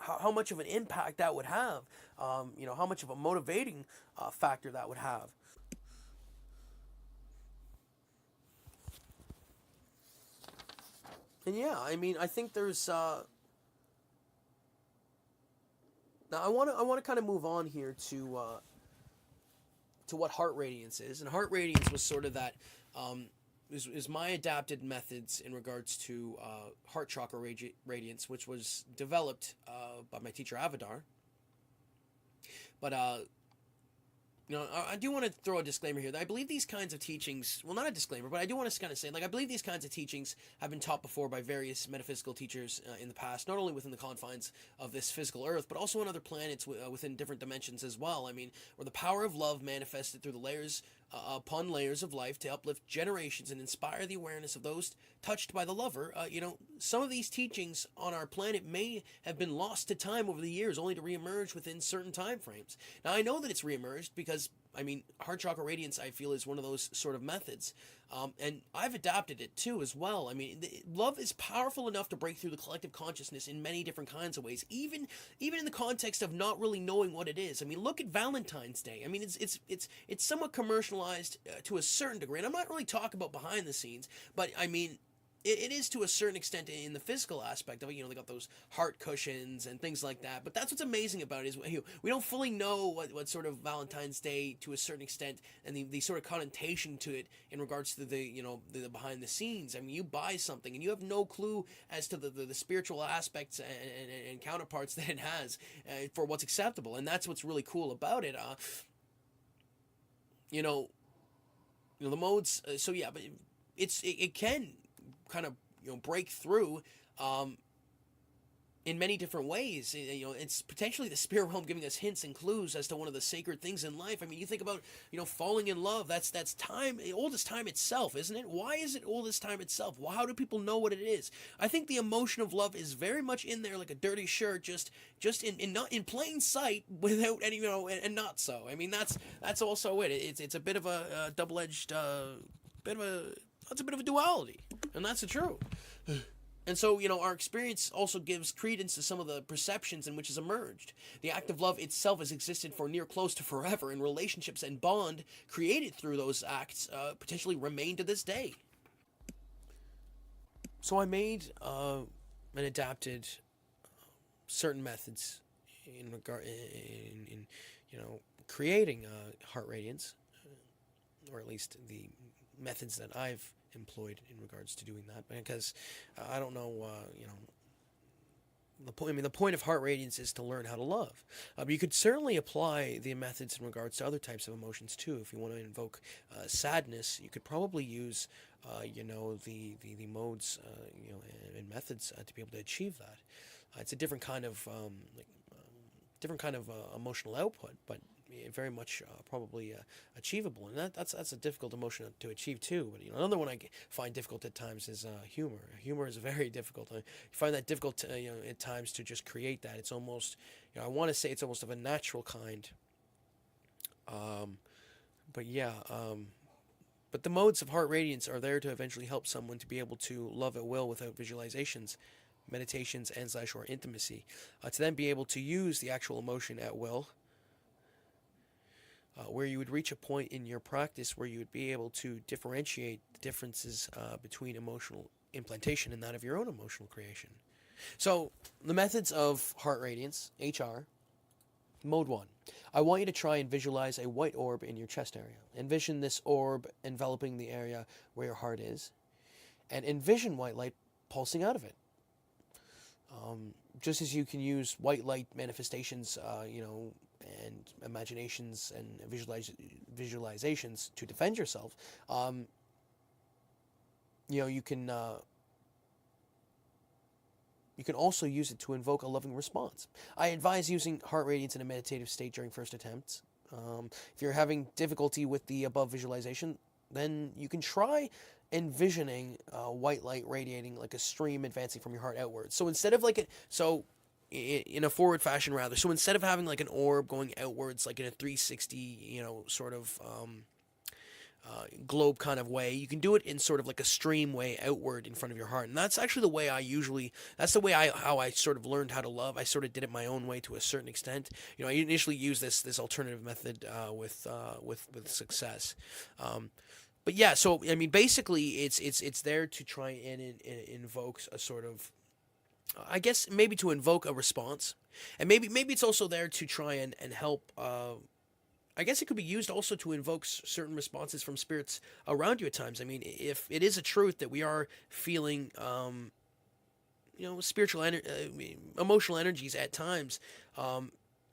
How much of an impact that would have, how much of a motivating factor that would have. And yeah, I think there's now I want to kind of move on here to what heart radiance is. And heart radiance was sort of that, is my adapted methods in regards to heart chakra radiance, which was developed by my teacher Avidar. But I do want to throw a disclaimer here that I believe these kinds of teachings, well, not a disclaimer, but I do want to kind of say, I believe these kinds of teachings have been taught before by various metaphysical teachers in the past, not only within the confines of this physical earth, but also on other planets within different dimensions as well. Where the power of love manifested through the layers upon layers of life to uplift generations and inspire the awareness of those touched by the lover. Some of these teachings on our planet may have been lost to time over the years, only to reemerge within certain time frames. Now, I know that it's reemerged because, heart chakra radiance, I feel, is one of those sort of methods. And I've adapted it too as well. Love is powerful enough to break through the collective consciousness in many different kinds of ways, even in the context of not really knowing what it is. Look at Valentine's Day. It's somewhat commercialized to a certain degree, and I'm not really talking about behind the scenes, but it is to a certain extent in the physical aspect of it. They got those heart cushions and things like that. But that's what's amazing about it is we don't fully know what sort of Valentine's Day to a certain extent and the sort of connotation to it in regards to the behind the scenes. You buy something and you have no clue as to the spiritual aspects and counterparts that it has for what's acceptable, and that's what's really cool about it. The modes. So yeah, but it can kind of break through in many different ways. It's potentially the spirit realm giving us hints and clues as to one of the sacred things in life. You think about falling in love. That's time, oldest time itself, isn't it? Why is it oldest time itself? Well, how do people know what it is? I think the emotion of love is very much in there, like a dirty shirt, just in plain sight, without any and not so. That's also it. It's a bit of a double-edged that's a bit of a duality, and that's the truth. And so, our experience also gives credence to some of the perceptions in which has emerged. The act of love itself has existed for near close to forever, and relationships and bond created through those acts potentially remain to this day. So I made and adapted certain methods in creating heart radiance, or at least the methods that I've employed in regards to doing that, because I don't know, the point of heart radiance is to learn how to love. You could certainly apply the methods in regards to other types of emotions too. If you want to invoke sadness, you could probably use, the modes, and methods to be able to achieve that. It's a different kind of emotional output, but very much probably achievable, and that's a difficult emotion to achieve too. But another one I find difficult at times is humor. Humor is very difficult. You find that difficult to, at times to just create that. It's almost, I want to say it's almost of a natural kind. But the modes of heart radiance are there to eventually help someone to be able to love at will without visualizations, meditations, and / or intimacy, to then be able to use the actual emotion at will. Where you would reach a point in your practice where you would be able to differentiate the differences between emotional implantation and that of your own emotional creation. So, the methods of heart radiance, HR. Mode 1. I want you to try and visualize a white orb in your chest area. Envision this orb enveloping the area where your heart is, and envision white light pulsing out of it. Just as you can use white light manifestations, and imaginations and visualizations to defend yourself, you can also use it to invoke a loving response. I advise using heart radiance in a meditative state during first attempts. If you're having difficulty with the above visualization, then you can try envisioning white light radiating like a stream advancing from your heart outwards. So instead of in a forward fashion rather. So instead of having like an orb going outwards, like in a 360, sort of globe kind of way, you can do it in sort of like a stream way outward in front of your heart. And that's actually the way how I sort of learned how to love. I sort of did it my own way to a certain extent. I initially used this alternative method with success. But yeah, so basically it's there to try and invoke a sort of, I guess maybe to invoke a response, and maybe it's also there to try and help. I guess it could be used also to invoke certain responses from spirits around you at times. If it is a truth that we are feeling, spiritual emotional energies at times,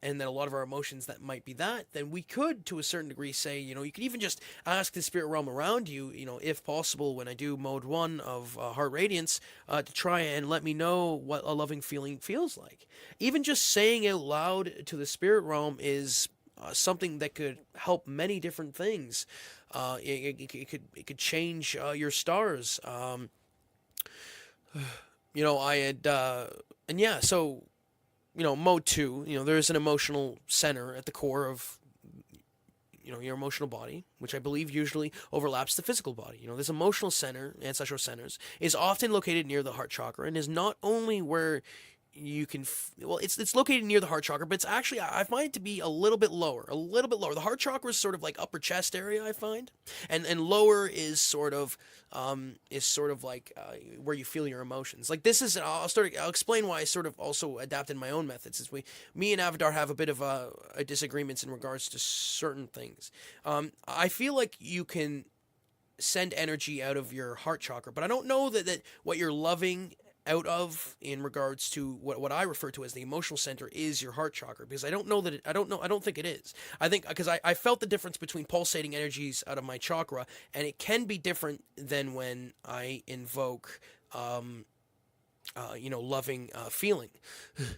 and that a lot of our emotions that might be that, then we could, to a certain degree, say, you could even just ask the spirit realm around you, if possible, when I do mode 1 of heart radiance, to try and let me know what a loving feeling feels like. Even just saying out loud to the spirit realm is something that could help many different things. It could change your stars. I had and yeah, so mode two. There's an emotional center at the core of your emotional body, which I believe usually overlaps the physical body. This emotional center, ancestral centers, is often located near the heart chakra and is not only where you can it's located near the heart chakra, but it's actually, I find it to be a little bit lower, the heart chakra is sort of like upper chest area, I find, and lower is sort of like where you feel your emotions. Like, this is, I'll explain why I sort of also adapted my own methods. Is me and Avatar have a bit of a disagreements in regards to certain things. I feel like you can send energy out of your heart chakra, but I don't know that what you're loving out of, in regards to what I refer to as the emotional center, is your heart chakra, because I don't know that I don't think it is. I think, because I felt the difference between pulsating energies out of my chakra, and it can be different than when I invoke loving feeling.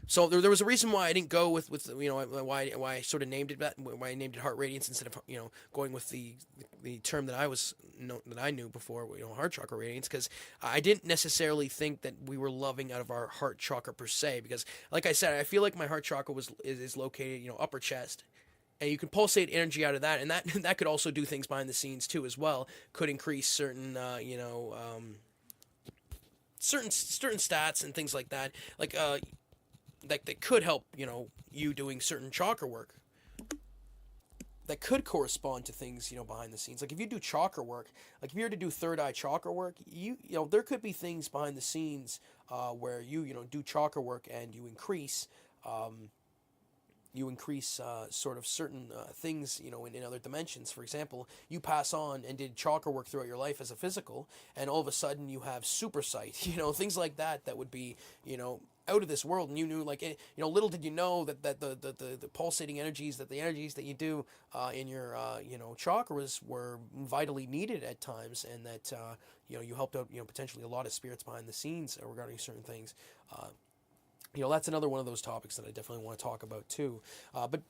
So there was a reason why I didn't go with why I sort of named it that, why I named it heart radiance instead of going with the term that I knew before, heart chakra radiance, because I didn't necessarily think that we were loving out of our heart chakra per se, because like I said, I feel like my heart chakra is located upper chest, and you can pulsate energy out of that, and that could also do things behind the scenes too as well. Could increase certain certain stats and things like that, like that could help you doing certain chakra work, that could correspond to things behind the scenes. Like, if you do chakra work, like if you were to do third eye chakra work, there could be things behind the scenes where you do chakra work, and you increase sort of certain things, in other dimensions. For example, you pass on and did chakra work throughout your life as a physical, and all of a sudden you have super sight, things like that would be, out of this world. And you knew, like, little did you know that the pulsating energies, that the energies that you do in your, chakras were vitally needed at times, and that, you helped out, potentially a lot of spirits behind the scenes regarding certain things. That's another one of those topics that I definitely want to talk about too. But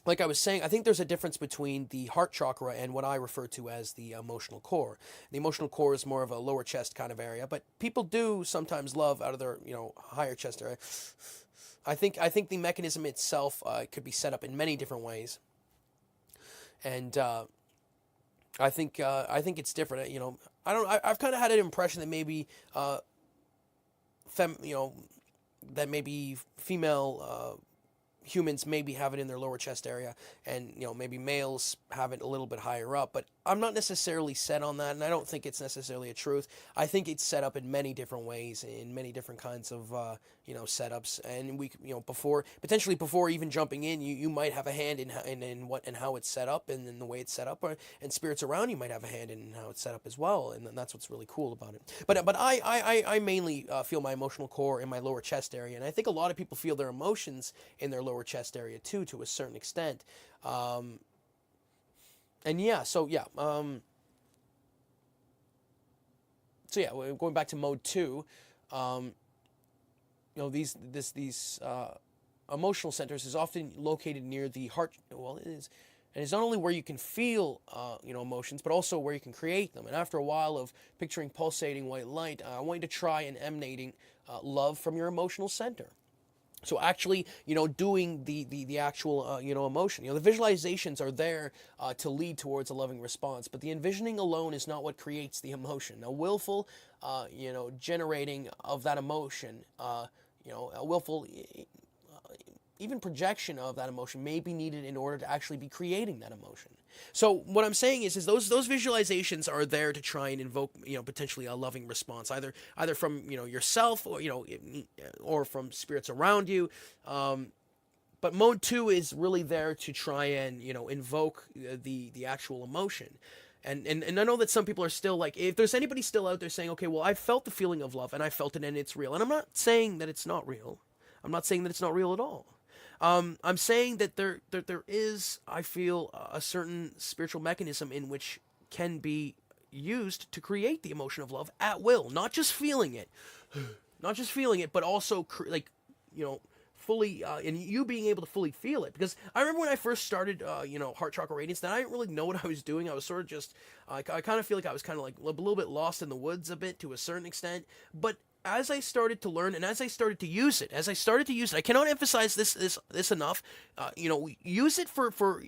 like I was saying, I think there's a difference between the heart chakra and what I refer to as the emotional core. The emotional core is more of a lower chest kind of area, but people do sometimes love out of their higher chest area. I think the mechanism itself could be set up in many different ways, and I think it's different. I've kind of had an impression that maybe that maybe female humans maybe have it in their lower chest area, and maybe males have it a little bit higher up, but I'm not necessarily set on that, and I don't think it's necessarily a truth. I think it's set up in many different ways, in many different kinds of setups, and we before even jumping in, you might have a hand in what and how it's set up, and in the way it's set up, and spirits around you might have a hand in how it's set up as well, and that's what's really cool about it. But I mainly feel my emotional core in my lower chest area, and I think a lot of people feel their emotions in their lower chest area too, to a certain extent. And yeah, so yeah, going back to mode two, these emotional centers is often located near the heart. Well, it is, and it's not only where you can feel emotions, but also where you can create them. And after a while of picturing pulsating white light, I want you to try and emanating love from your emotional center. So actually, doing the actual, emotion. The visualizations are there to lead towards a loving response, but the envisioning alone is not what creates the emotion. A willful, generating of that emotion, a willful, even projection of that emotion may be needed in order to actually be creating that emotion. So what I'm saying is those visualizations are there to try and invoke, potentially a loving response, either from, yourself, or from spirits around you. But mode two is really there to try and, invoke the actual emotion. And I know that some people are still like, if there's anybody still out there saying, okay, well, I felt the feeling of love and I felt it and it's real. And I'm not saying that it's not real. I'm not saying that it's not real at all. I'm saying that there is, I feel, a certain spiritual mechanism in which can be used to create the emotion of love at will, not just feeling it, but also fully and you being able to fully feel it. Because I remember when I first started, heart chakra radiance, that I didn't really know what I was doing. I was sort of just, I kind of feel like I was kind of like a little bit lost in the woods a bit to a certain extent. But as I started to learn and as I started to use it, I cannot emphasize this enough. Use it for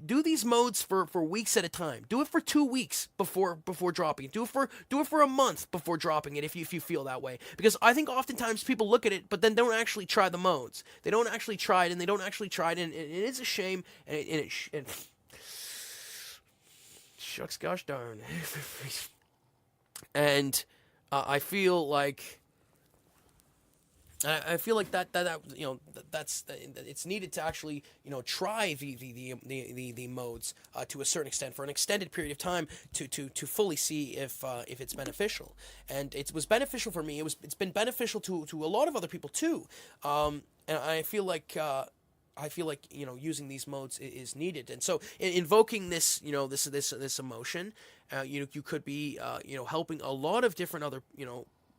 do these modes for weeks at a time. Do it for 2 weeks before dropping it. Do it for a month before dropping it if you feel that way. Because I think oftentimes people look at it but then don't actually try the modes. They don't actually try it, and and it is a shame. And shucks, gosh darn. And I feel like. I feel like that's it's needed to actually try the modes to a certain extent for an extended period of time to fully see if it's beneficial. And it was beneficial for me. It's been beneficial to a lot of other people too. And I feel like using these modes is needed. And so invoking this this emotion, you could be helping a lot of different other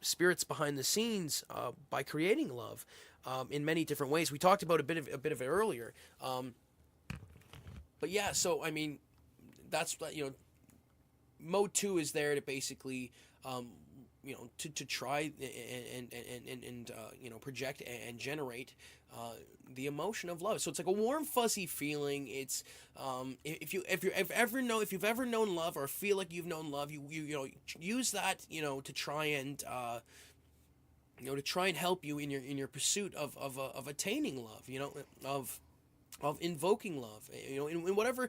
spirits behind the scenes by creating love in many different ways. We talked about a bit of it earlier, but yeah. So I mean, that's mode 2 is there to basically to try and project and generate the emotion of love. So it's like a warm fuzzy feeling. It's if you've ever known love or feel like you've known love, you use that to try and help you in your pursuit of attaining love, of invoking love, in whatever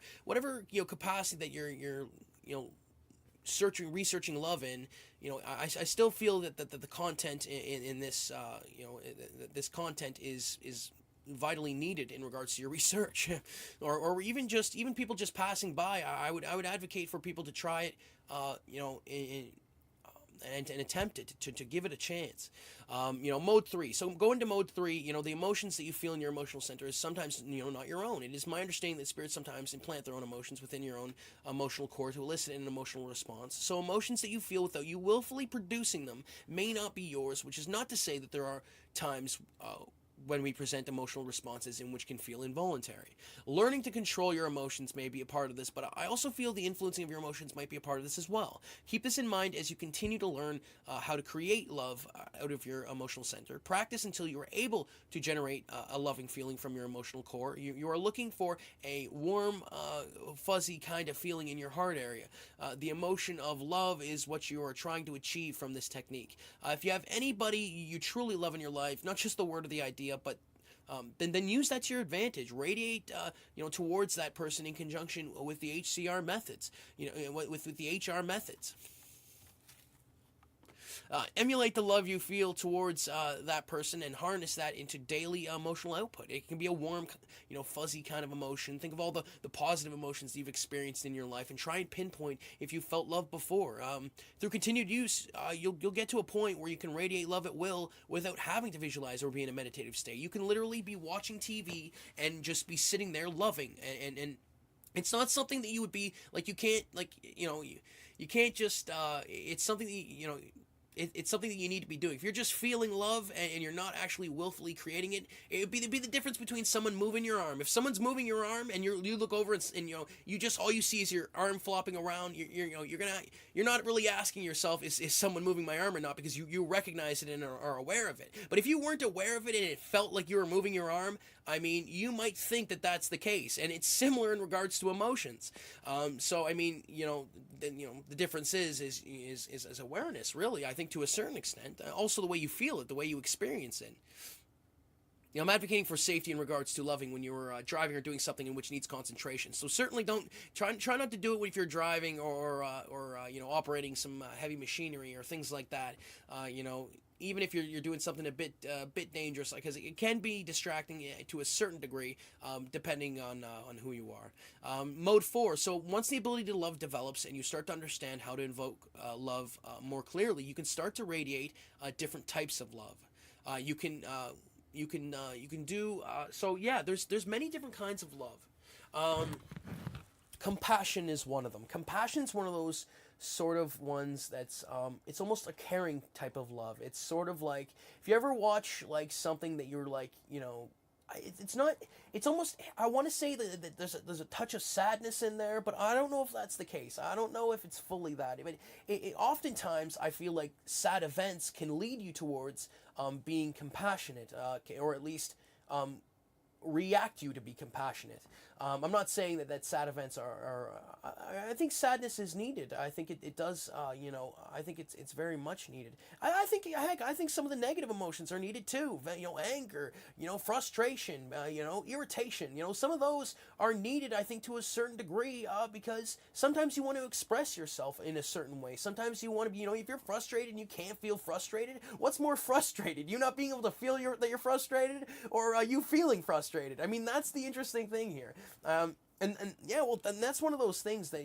capacity that you're researching love in. I still feel that the content in this this content is vitally needed in regards to your research, or even people just passing by. I would advocate for people to try it, and attempt it, to give it a chance. Mode 3. So go into mode 3. The emotions that you feel in your emotional center is sometimes not your own. It is my understanding that spirits sometimes implant their own emotions within your own emotional core to elicit an emotional response. So emotions that you feel without you willfully producing them may not be yours, which is not to say that there are times when we present emotional responses in which can feel involuntary. Learning to control your emotions may be a part of this, but I also feel the influencing of your emotions might be a part of this as well. Keep this in mind as you continue to learn how to create love out of your emotional center. Practice until you are able to generate a loving feeling from your emotional core. You are looking for a warm, fuzzy kind of feeling in your heart area. The emotion of love is what you are trying to achieve from this technique. If you have anybody you truly love in your life, not just the word or the idea, but then use that to your advantage. Radiate, towards that person in conjunction with the HCR methods, with the HR methods. Emulate the love you feel towards that person and harness that into daily emotional output. It can be a warm, fuzzy kind of emotion. Think of all the positive emotions that you've experienced in your life and try and pinpoint if you felt love before. Through continued use, you'll get to a point where you can radiate love at will without having to visualize or be in a meditative state. You can literally be watching TV and just be sitting there loving, and it's not something that you would be like. You can't you can't just. It's something that it's something that you need to be doing. If you're just feeling love and you're not actually willfully creating it, it'd be the difference between someone moving your arm. If someone's moving your arm and you look over and you just all you see is your arm flopping around, you're not really asking yourself is someone moving my arm or not, because you recognize it and are aware of it. But if you weren't aware of it and it felt like you were moving your arm, I mean, you might think that that's the case, and it's similar in regards to emotions. So I mean, the difference is awareness, really. I think to a certain extent, also the way you feel it, the way you experience it. I'm advocating for safety in regards to loving when you're driving or doing something in which needs concentration. So certainly don't try not to do it if you're driving or operating some heavy machinery or things like that. Even if you're doing something a bit dangerous, because it can be distracting to a certain degree, depending on who you are. Mode 4. So once the ability to love develops and you start to understand how to invoke love more clearly, you can start to radiate different types of love. You can do so. Yeah, there's many different kinds of love. Compassion is one of them. Compassion's one of those sort of ones that's it's almost a caring type of love. It's sort of like if you ever watch like something that you're like, it's not. It's almost. I want to say that there's a touch of sadness in there, but I don't know if that's the case. I don't know if it's fully that. But oftentimes I feel like sad events can lead you towards being compassionate, or at least react you to be compassionate. I'm not saying that sad events I think sadness is needed. I think it does. I think it's very much needed. I think heck, I think some of the negative emotions are needed too. Anger, frustration, irritation. Some of those are needed. I think to a certain degree, because sometimes you want to express yourself in a certain way. Sometimes you want to be. If you're frustrated and you can't feel frustrated, what's more frustrated? You not being able to feel that you're frustrated, or you feeling frustrated? I mean, that's the interesting thing here. And yeah, well, and that's one of those things that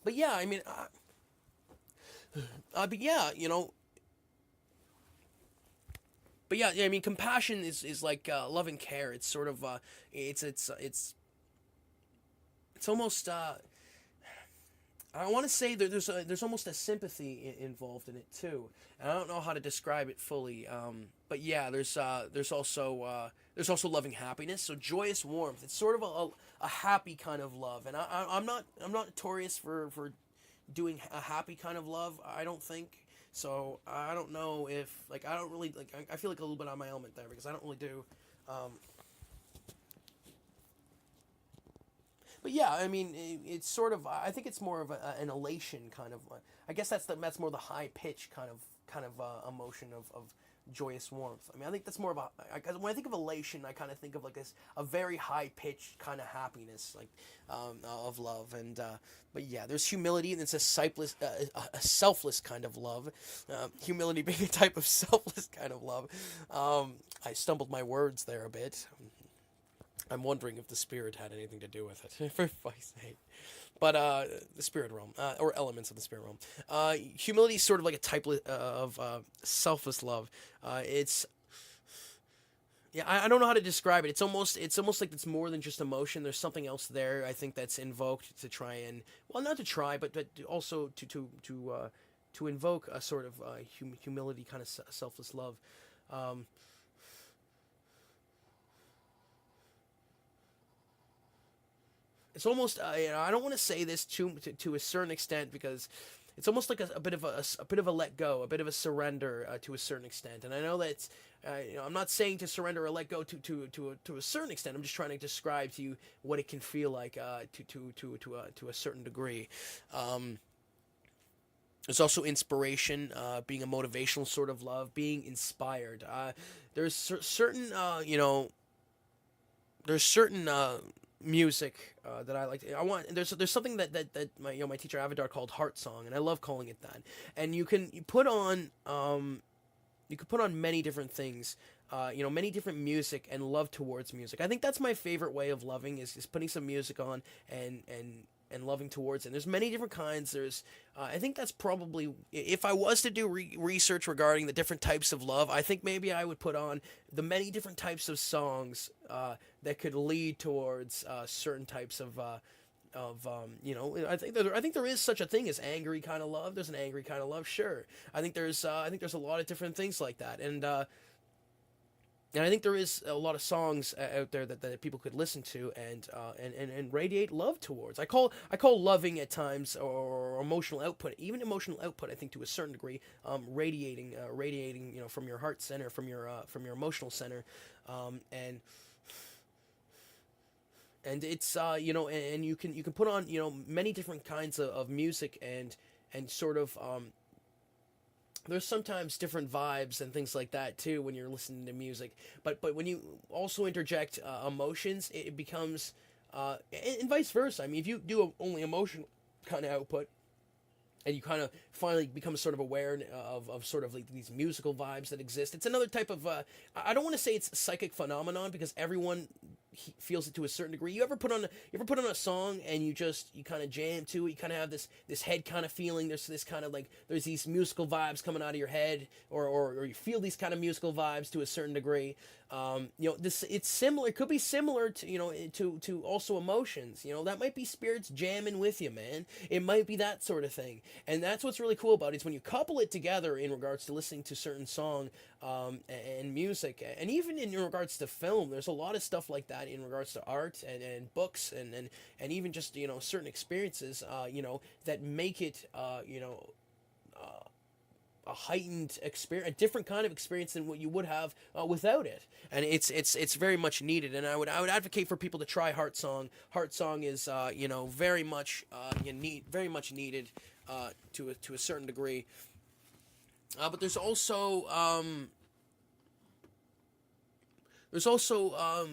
But yeah, I mean, but yeah, But yeah, I mean, compassion is like love and care. It's sort of it's almost I want to say that there's almost a sympathy involved in it too. And I don't know how to describe it fully. But yeah, there's also loving happiness. So joyous warmth. It's sort of a happy kind of love. And I'm not notorious for doing a happy kind of love. I don't think. So I don't know if I don't really I feel like a little bit on my element there because I don't really do. But yeah, I mean, it's sort of. I think it's more of an elation kind of. I guess that's more the high pitch kind of emotion of joyous warmth. I mean, I think that's more of when I think of elation, I kind of think of like a very high pitched kind of happiness, of love. And but yeah, there's humility, and it's a selfless kind of love. Humility being a type of selfless kind of love. I stumbled my words there a bit. I'm wondering if the spirit had anything to do with it, for fuck's sake. But the spirit realm, or elements of the spirit realm. Humility is sort of like a type of selfless love. I don't know how to describe it. It's almost like it's more than just emotion. There's something else there. I think that's invoked to try and not to try, but also to invoke a sort of humility, kind of selfless love. It's almost I don't want to say this to a certain extent because it's almost like a bit of a let go, a bit of a surrender to a certain extent. And I know that I'm not saying to surrender or let go to a certain extent. I'm just trying to describe to you what it can feel like to a certain degree. There's also inspiration, being a motivational sort of love, being inspired. There's certain there's certain music that I like. There's something that my teacher Avidar called heart song, and I love calling it that. And you put on many different things, many different music and love towards music. I think that's my favorite way of loving is putting some music on and loving towards it. And there's many different kinds. I think that's probably, if I was to do research regarding the different types of love, I think maybe I would put on the many different types of songs that could lead towards certain types of I think there is such a thing as angry kind of love. There's an angry kind of love, sure. I think there's a lot of different things like that, and I think there is a lot of songs out there that people could listen to and radiate love towards. I call loving at times or emotional output, even emotional output. I think to a certain degree, radiating from your heart center, from your emotional center, and it's and you can put on many different kinds of music and sort of there's sometimes different vibes and things like that too when you're listening to music, but when you also interject emotions, it becomes and vice versa. I mean, if you do only emotion kind of output and you kind of finally become sort of aware of sort of like these musical vibes that exist, it's another type of I don't want to say it's a psychic phenomenon because everyone feels it to a certain degree. You ever put on a song and you kind of jam to it. You kind of have this head kind of feeling. There's this kind of like there's these musical vibes coming out of your head, or you feel these kind of musical vibes to a certain degree. It's similar. It could be similar to to also emotions. That might be spirits jamming with you, man. It might be that sort of thing, and that's what's really cool about it. Is when you couple it together in regards to listening to certain song and music, and even in regards to film. There's a lot of stuff like that in regards to art and books and even just certain experiences that make it a heightened experience, a different kind of experience than what you would have without it, and it's very much needed. And I would advocate for people to try Heart Song. Heart Song is very much very much needed to a certain degree. But there's also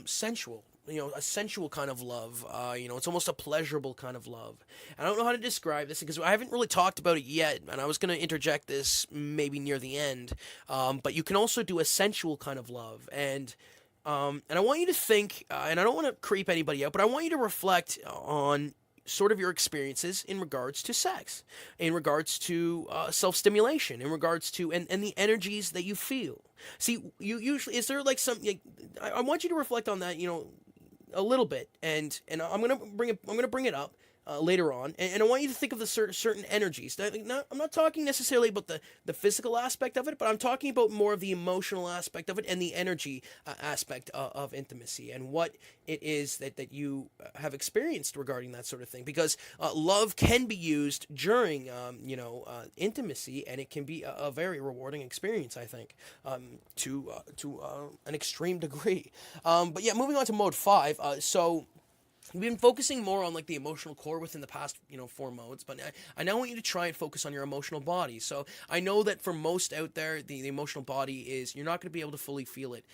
sensual. A sensual kind of love. It's almost a pleasurable kind of love. And I don't know how to describe this because I haven't really talked about it yet, and I was going to interject this maybe near the end. But you can also do a sensual kind of love, and I want you to think, and I don't want to creep anybody out, but I want you to reflect on sort of your experiences in regards to sex, in regards to self-stimulation, in regards to and the energies that you feel. See, you usually, is there like some? I want you to reflect on that, a little bit, and I'm gonna bring it up later on, and I want you to think of the certain energies. I'm not talking necessarily about the physical aspect of it, but I'm talking about more of the emotional aspect of it and the energy aspect of intimacy and what it is that you have experienced regarding that sort of thing. Because love can be used during intimacy, and it can be a very rewarding experience, I think, to an extreme degree. But yeah, moving on to mode 5. So we've been focusing more on like the emotional core within the past, 4 modes, but I now want you to try and focus on your emotional body. So I know that for most out there, the emotional body is, you're not going to be able to fully feel it.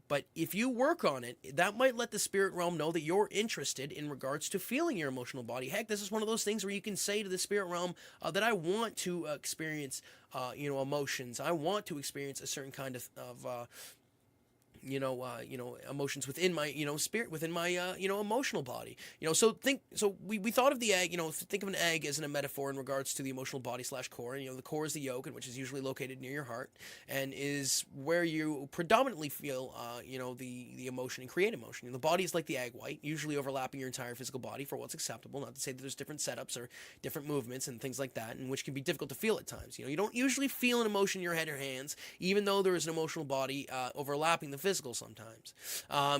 But if you work on it, that might let the spirit realm know that you're interested in regards to feeling your emotional body. Heck, this is one of those things where you can say to the spirit realm that I want to experience, emotions. I want to experience a certain kind of emotions within my, spirit, within my, emotional body. So we thought of the egg, think of an egg as in a metaphor in regards to the emotional body / core. And, the core is the yolk, which is usually located near your heart and is where you predominantly feel, the emotion and create emotion. The body is like the egg white, usually overlapping your entire physical body for what's acceptable. Not to say that there's different setups or different movements and things like that, and which can be difficult to feel at times. You don't usually feel an emotion in your head or hands, even though there is an emotional body overlapping the physical sometimes.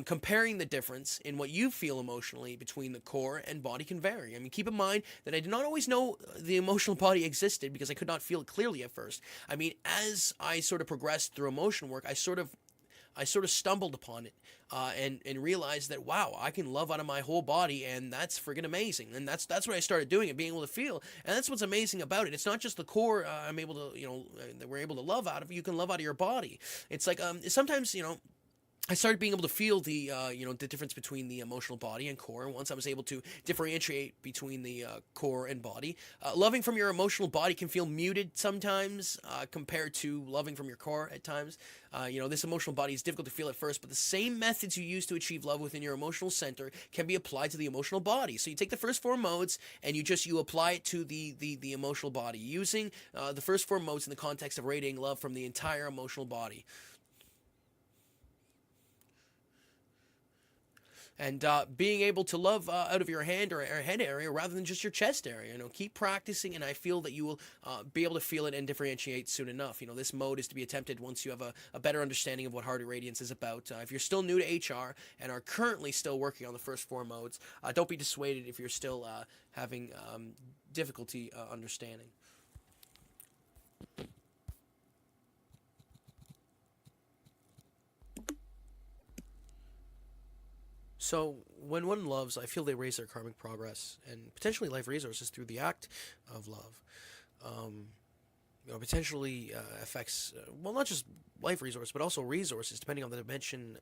Comparing the difference in what you feel emotionally between the core and body can vary. I mean, keep in mind that I did not always know the emotional body existed because I could not feel it clearly at first. I mean, as I sort of progressed through emotion work, I sort of stumbled upon it and realized that, wow, I can love out of my whole body, and that's friggin' amazing. And that's what I started doing and being able to feel. And that's what's amazing about it. It's not just the core I'm able to, that we're able to love out of. You can love out of your body. It's like sometimes, I started being able to feel the the difference between the emotional body and core. And once I was able to differentiate between the core and body, loving from your emotional body can feel muted sometimes compared to loving from your core at times. This emotional body is difficult to feel at first, but the same methods you use to achieve love within your emotional center can be applied to the emotional body. So you take the first 4 modes and you apply it to the emotional body, using the first 4 modes in the context of radiating love from the entire emotional body. And being able to love out of your hand or head area rather than just your chest area. Keep practicing, and I feel that you will be able to feel it and differentiate soon enough. This mode is to be attempted once you have a better understanding of what Heart Radiance is about. If you're still new to HR and are currently still working on the first 4 modes, don't be dissuaded if you're still having difficulty understanding. So, when one loves, I feel they raise their karmic progress and potentially life resources through the act of love. Um, Potentially affects well, not just life resource, but also resources, depending on the dimension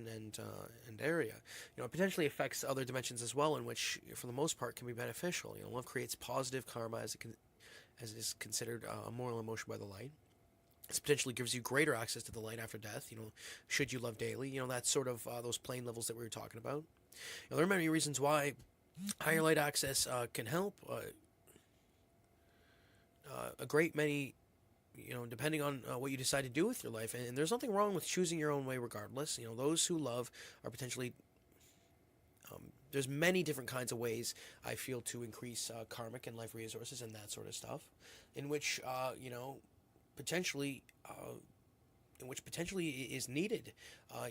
and area. It potentially affects other dimensions as well, in which, for the most part, can be beneficial. Love creates positive karma as it is considered a moral emotion by the light. This potentially gives you greater access to the light after death. Should you love daily, that's sort of those plane levels that we were talking about. There are many reasons why higher light access can help. A great many, depending on what you decide to do with your life. And there's nothing wrong with choosing your own way regardless. Those who love are potentially, there's many different kinds of ways I feel to increase karmic and life resources and that sort of stuff, in which, potentially, is needed.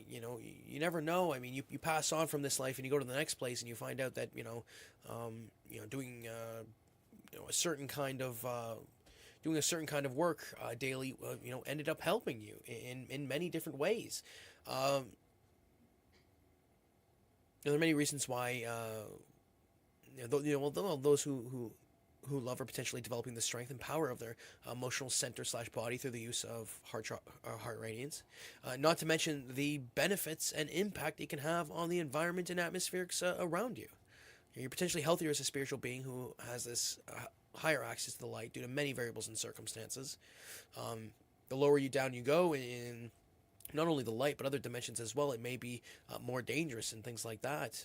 You never know. I mean, you pass on from this life and you go to the next place and you find out that, doing, a certain kind of, doing a certain kind of work daily, ended up helping you in many different ways. There are many reasons why, those who love are potentially developing the strength and power of their emotional center slash body through the use of heart radiance. Not to mention the benefits and impact it can have on the environment and atmospherics around you. You're potentially healthier as a spiritual being who has this higher access to the light due to many variables and circumstances. The lower you down you go in not only the light but other dimensions as well, it may be more dangerous and things like that.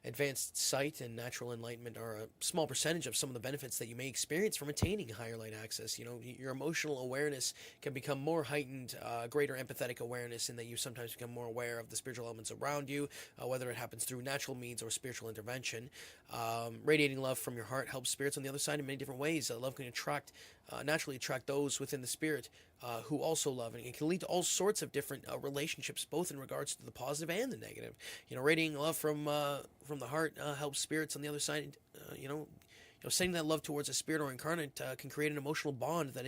Advanced sight and natural enlightenment are a small percentage of some of the benefits that you may experience from attaining higher light access. Your emotional awareness can become more heightened, greater empathetic awareness, in that you sometimes become more aware of the spiritual elements around you, whether it happens through natural means or spiritual intervention. Radiating love from your heart helps spirits on the other side in many different ways. Love can naturally attract those within the spirit who also love, and it can lead to all sorts of different relationships, both in regards to the positive and the negative. Radiating love from the heart helps spirits on the other side. Sending that love towards a spirit or incarnate can create an emotional bond that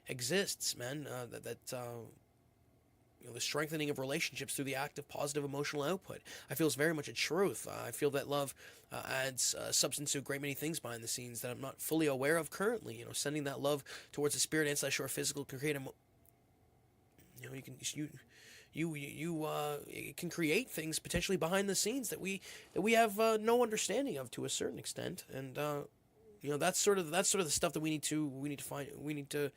exists, man. The strengthening of relationships through the act of positive emotional output, I feel, is very much a truth. I feel that love adds substance to a great many things behind the scenes that I'm not fully aware of currently. Sending that love towards a spirit and slash or physical can create it can create things potentially behind the scenes that we have no understanding of to a certain extent, and that's sort of the stuff that we need to find. We need to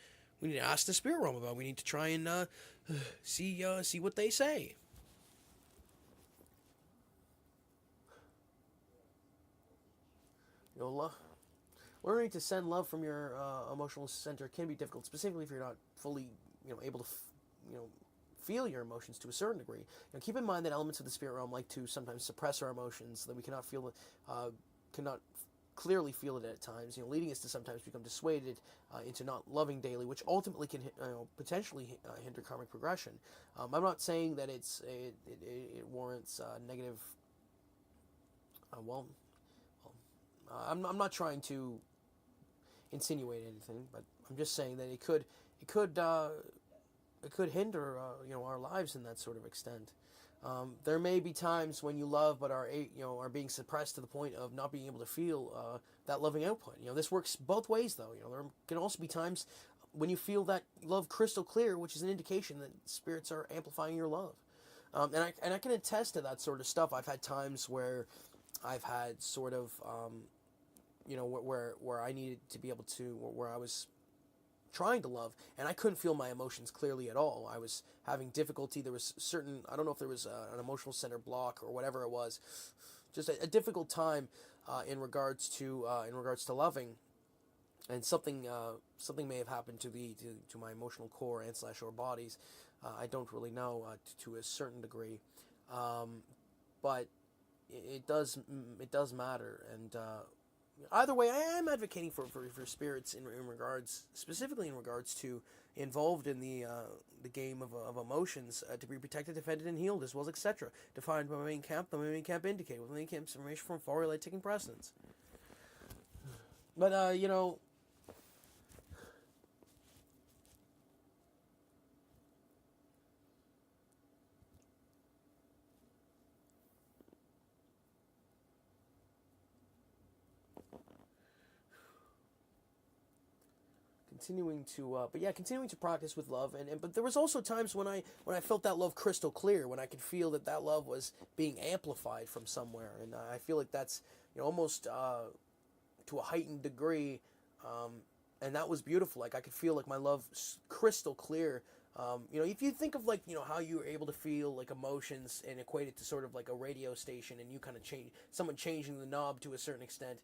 ask the spirit realm about. We need to try and see what they say. Learning to send love from your emotional center can be difficult, specifically if you're not fully able to feel your emotions to a certain degree. Keep in mind that elements of the spirit realm like to sometimes suppress our emotions so that we cannot clearly feel it at times, leading us to sometimes become dissuaded into not loving daily, which ultimately can potentially hinder karmic progression. I'm not saying that it warrants negative. I'm not trying to insinuate anything, but I'm just saying that it could hinder our lives in that sort of extent. There may be times when you love but are being suppressed to the point of not being able to feel that loving output. This works both ways though. There can also be times when you feel that love crystal clear, which is an indication that spirits are amplifying your love. And I can attest to that sort of stuff. I've had times where I've had sort of where I needed to be able to, where I was trying to love, and I couldn't feel my emotions clearly at all. I was having difficulty. There was I don't know if there was an emotional center block or whatever it was, just a difficult time in regards to loving, and something may have happened to my emotional core and slash or bodies. I don't really know to a certain degree, but it does matter. And either way, I am advocating for spirits in regards, specifically in regards to involved in the game of emotions, to be protected, defended, and healed, as well as etc. Defined by my main camp, the main camp indicated, with main camp's information from far light taking precedence. But continuing to practice with love, but there was also times when I felt that love crystal clear, when I could feel that love was being amplified from somewhere, and I feel like that's almost to a heightened degree and that was beautiful. Like I could feel like my love crystal clear. If you think of like how you were able to feel like emotions and equate it to sort of like a radio station, and you kind of change someone changing the knob to a certain extent.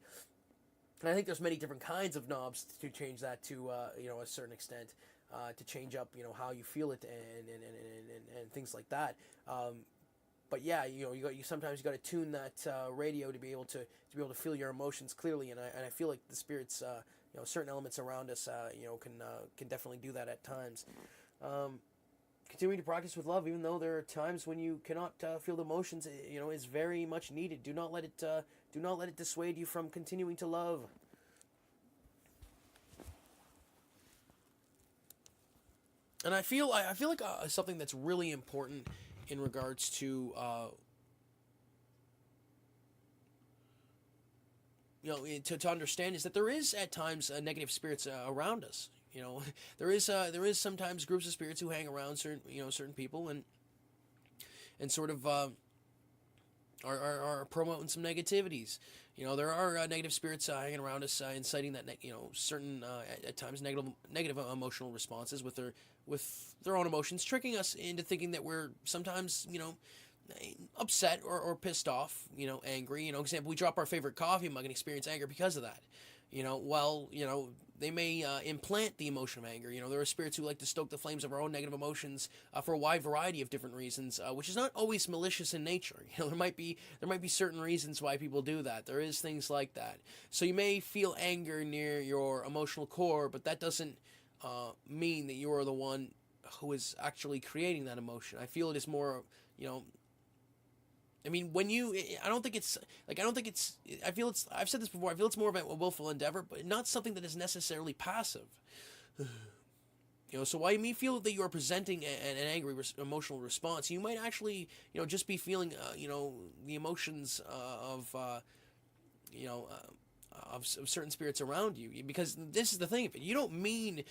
And I think there's many different kinds of knobs to change that to a certain extent, to change up how you feel it and things like that. But yeah, you sometimes you got to tune that radio to be able to feel your emotions clearly, and I feel like the spirits, certain elements around us, can definitely do that at times. Continuing to practice with love, even though there are times when you cannot feel the emotions, is very much needed. Do not let it dissuade you from continuing to love. And I feel like something that's really important in regards to to understand is that there is at times negative spirits around us. There is sometimes groups of spirits who hang around certain people and sort of are promoting some negativities. There are negative spirits hanging around us, inciting that certain at times negative emotional responses with their own emotions, tricking us into thinking that we're sometimes upset or pissed off, angry. Example, we drop our favorite coffee mug and experience anger because of that. They may implant the emotion of anger. There are spirits who like to stoke the flames of our own negative emotions for a wide variety of different reasons, which is not always malicious in nature. There might be certain reasons why people do that. There is things like that. So you may feel anger near your emotional core, but that doesn't mean that you are the one who is actually creating that emotion. I feel it is more, I mean, I've said this before, I feel it's more of a willful endeavor, but not something that is necessarily passive. So while you may feel that you are presenting an angry emotional response, you might actually, just be feeling, the emotions of certain spirits around you, because this is the thing. You're not meaning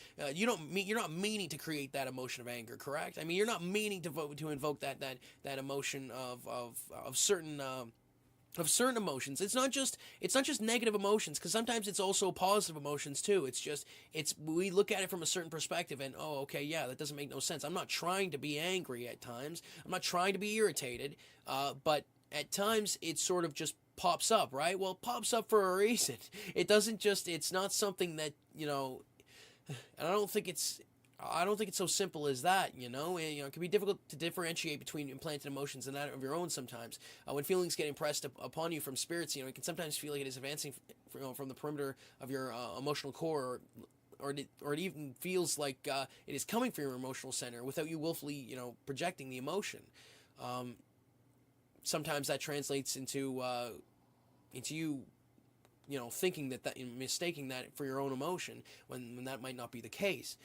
to create that emotion of anger, correct? I mean, you're not meaning to invoke that emotion of certain emotions. It's not just negative emotions, because sometimes it's also positive emotions too. We look at it from a certain perspective, and okay, yeah, that doesn't make no sense. I'm not trying to be angry at times. I'm not trying to be irritated, but at times it sort of just pops up, right? Well, it pops up for a reason. It's not something that, and I don't think it's so simple as that, it can be difficult to differentiate between implanted emotions and that of your own sometimes. When feelings get impressed upon you from spirits, it can sometimes feel like it is advancing from the perimeter of your emotional core, or it even feels like it is coming from your emotional center without you willfully, projecting the emotion. Sometimes that translates into you, thinking that mistaking that for your own emotion when that might not be the case.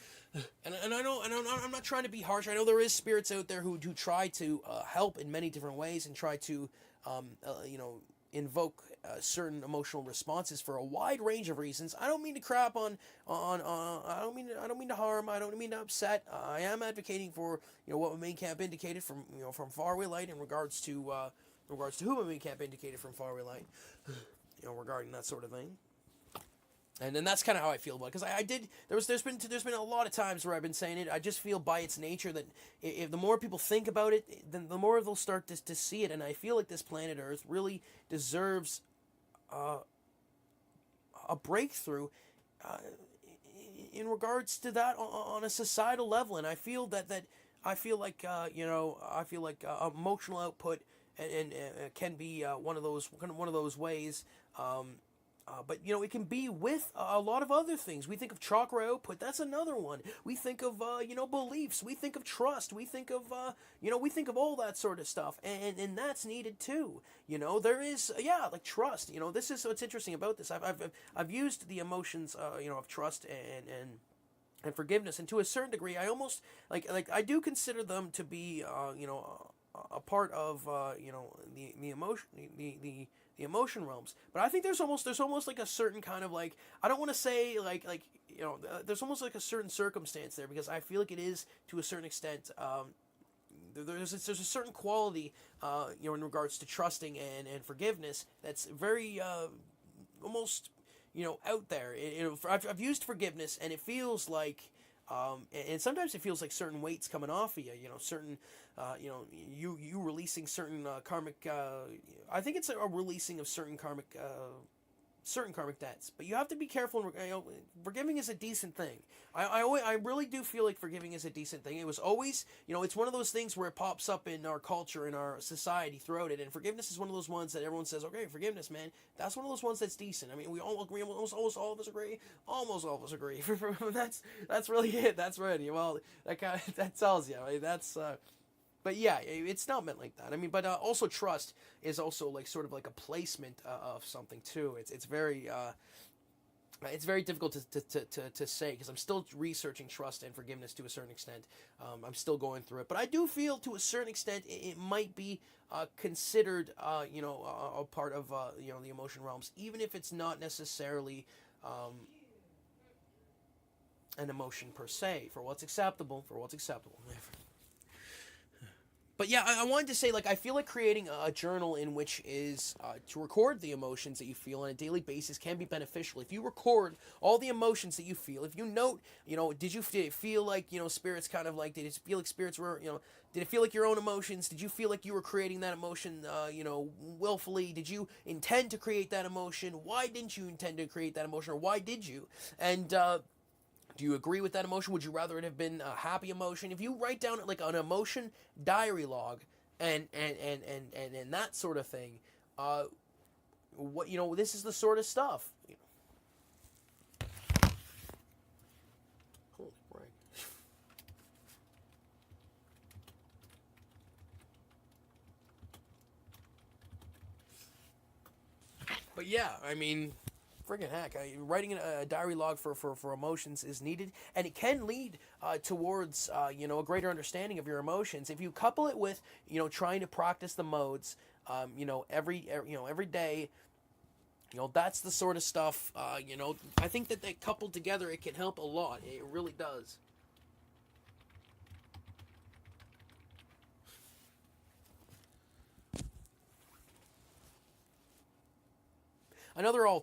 And I'm not trying to be harsh. I know there is spirits out there who try to help in many different ways and try to invoke certain emotional responses for a wide range of reasons. I don't mean to crap on I don't mean to harm. I don't mean to upset. I am advocating for what my main camp indicated from Faraway Light in regards to who my main camp indicated from Faraway Light, regarding that sort of thing. And then that's kind of how I feel about it, because there's been a lot of times where I've been saying it. I just feel by its nature that if the more people think about it, then the more they'll start to see it. And I feel like this planet Earth really deserves a breakthrough in regards to that on a societal level. And I feel like emotional output and can be one of those ways. But it can be with a lot of other things. We think of chakra output. That's another one. We think of beliefs. We think of trust. We think of all that sort of stuff, and that's needed too. There is like trust. This is what's interesting about this. I've used the emotions of trust and forgiveness, and to a certain degree, I almost like I do consider them to be a part of the emotion the emotion realms. But I think there's almost like a certain kind of like, I don't want to say there's almost like a certain circumstance there, because I feel like it is to a certain extent. There's a certain quality in regards to trusting and forgiveness that's very almost out there. I've used forgiveness, and it feels like, and sometimes it feels like certain weights coming off of you. Certain, you releasing certain karmic. I think it's a releasing of certain karmic debts. But you have to be careful. Forgiving is a decent thing. I really do feel like forgiving is a decent thing. It was always, it's one of those things where it pops up in our culture, in our society throughout it. And forgiveness is one of those ones that everyone says, okay, forgiveness, man. That's one of those ones that's decent. I mean, we all agree. Almost all of us agree. Almost all of us agree. That's really it. That's right. Well, that tells you. Right? But yeah, it's not meant like that. I mean, but also trust is also like sort of like a placement of something too. It's very difficult to say, because I'm still researching trust and forgiveness to a certain extent. I'm still going through it, but I do feel to a certain extent it might be considered a part of the emotion realms, even if it's not necessarily an emotion per se. For what's acceptable. But yeah, I wanted to say, like, I feel like creating a journal in which is to record the emotions that you feel on a daily basis can be beneficial. If you record all the emotions that you feel, if you note, did it feel like, spirits kind of like, did it feel like spirits were, did it feel like your own emotions? Did you feel like you were creating that emotion, willfully? Did you intend to create that emotion? Why didn't you intend to create that emotion, or why did you? And, do you agree with that emotion? Would you rather it have been a happy emotion? If you write down like an emotion diary log and that sort of thing, this is the sort of stuff. Holy right. But yeah, I mean, friggin' heck, writing a diary log for emotions is needed, and it can lead towards a greater understanding of your emotions if you couple it with trying to practice the modes, every day. That's the sort of stuff. I think that they coupled together, it can help a lot. It really does. Another I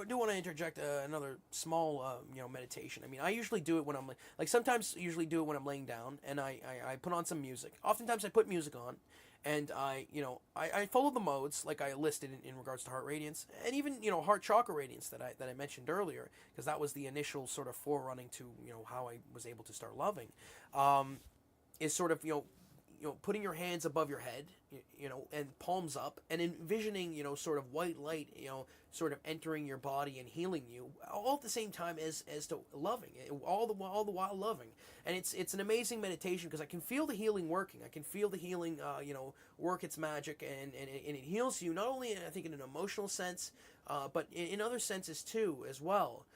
do want to interject another small, meditation. I mean, I usually do it when I'm like sometimes usually do it when I'm laying down, and I put on some music. Oftentimes I put music on, and I follow the modes like I listed in regards to heart radiance, and even heart chakra radiance that I mentioned earlier, because that was the initial sort of forerunning to how I was able to start loving. Is sort of putting your hands above your head, and palms up, and envisioning, sort of white light, sort of entering your body and healing you, all at the same time as to loving, all the while loving. And it's an amazing meditation, because I can feel the healing working. I can feel the healing, work its magic, and it heals you, not only, I think, in an emotional sense, but in other senses too, as well.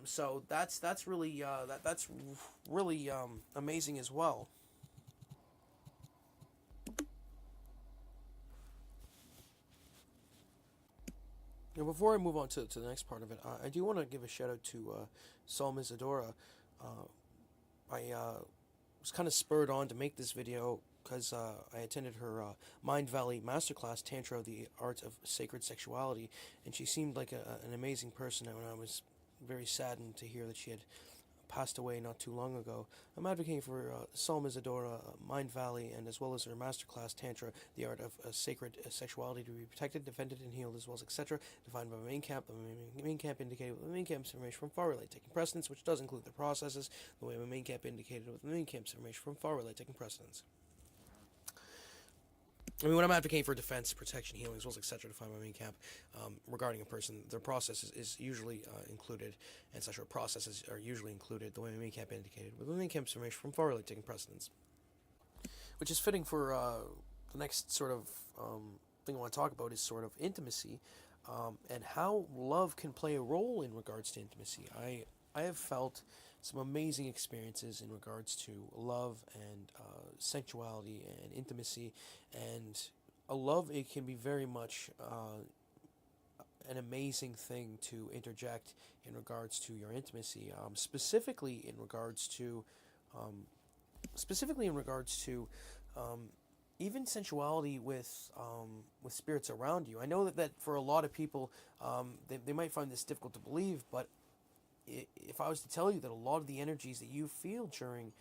So that's really that's really amazing as well. Now, before I move on to the next part of it, I do want to give a shout out to Salma Isadora. Uh, I was kind of spurred on to make this video because I attended her Mind Valley Masterclass, Tantra, the Art of Sacred Sexuality, and she seemed like an amazing person, and I was very saddened to hear that she had passed away not too long ago. I'm advocating for Psalm Isadora, Mind Valley, and as well as her masterclass Tantra, the art of sacred sexuality to be protected, defended, and healed, as well as etc. Defined by my main camp. The main camp indicated with the main camp's information from far relay taking precedence, which does include the processes. The way my main camp indicated with the main camp's information from far relay taking precedence. I mean, when I'm advocating for defense, protection, healing, as well as etc., to find my main camp regarding a person, their process is usually included, and such processes are usually included, the way my main camp indicated, with the main camp's information from far relay taking precedence. Which is fitting for the next sort of thing I want to talk about is sort of intimacy, and how love can play a role in regards to intimacy. I have felt some amazing experiences in regards to love and sensuality and intimacy, and a love, it can be very much an amazing thing to interject in regards to your intimacy, specifically in regards to um, even sensuality with spirits around you. I know that for a lot of people, they might find this difficult to believe, but if I was to tell you that a lot of the energies that you feel during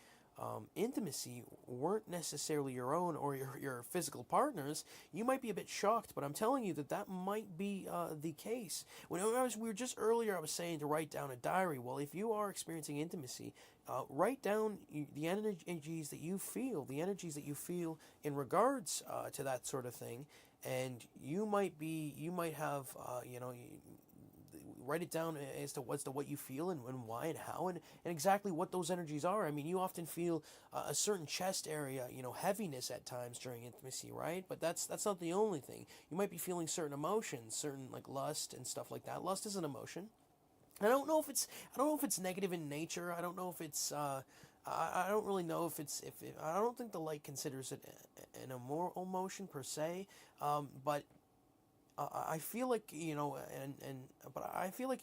intimacy weren't necessarily your own or your physical partner's, you might be a bit shocked, but I'm telling you that that might be the case. We were just earlier, I was saying to write down a diary. Well, if you are experiencing intimacy, write down the energies that you feel, the energies that you feel in regards to that sort of thing, and you might have, write it down as to what you feel and why and how and exactly what those energies are. I mean, you often feel a certain chest area, heaviness at times during intimacy, right? But that's not the only thing. You might be feeling certain emotions, certain like lust and stuff like that. Lust is an emotion. I don't know if it's negative in nature. I don't know if it's I don't really know if I don't think the light considers it an immoral emotion per se, but I feel like but I feel like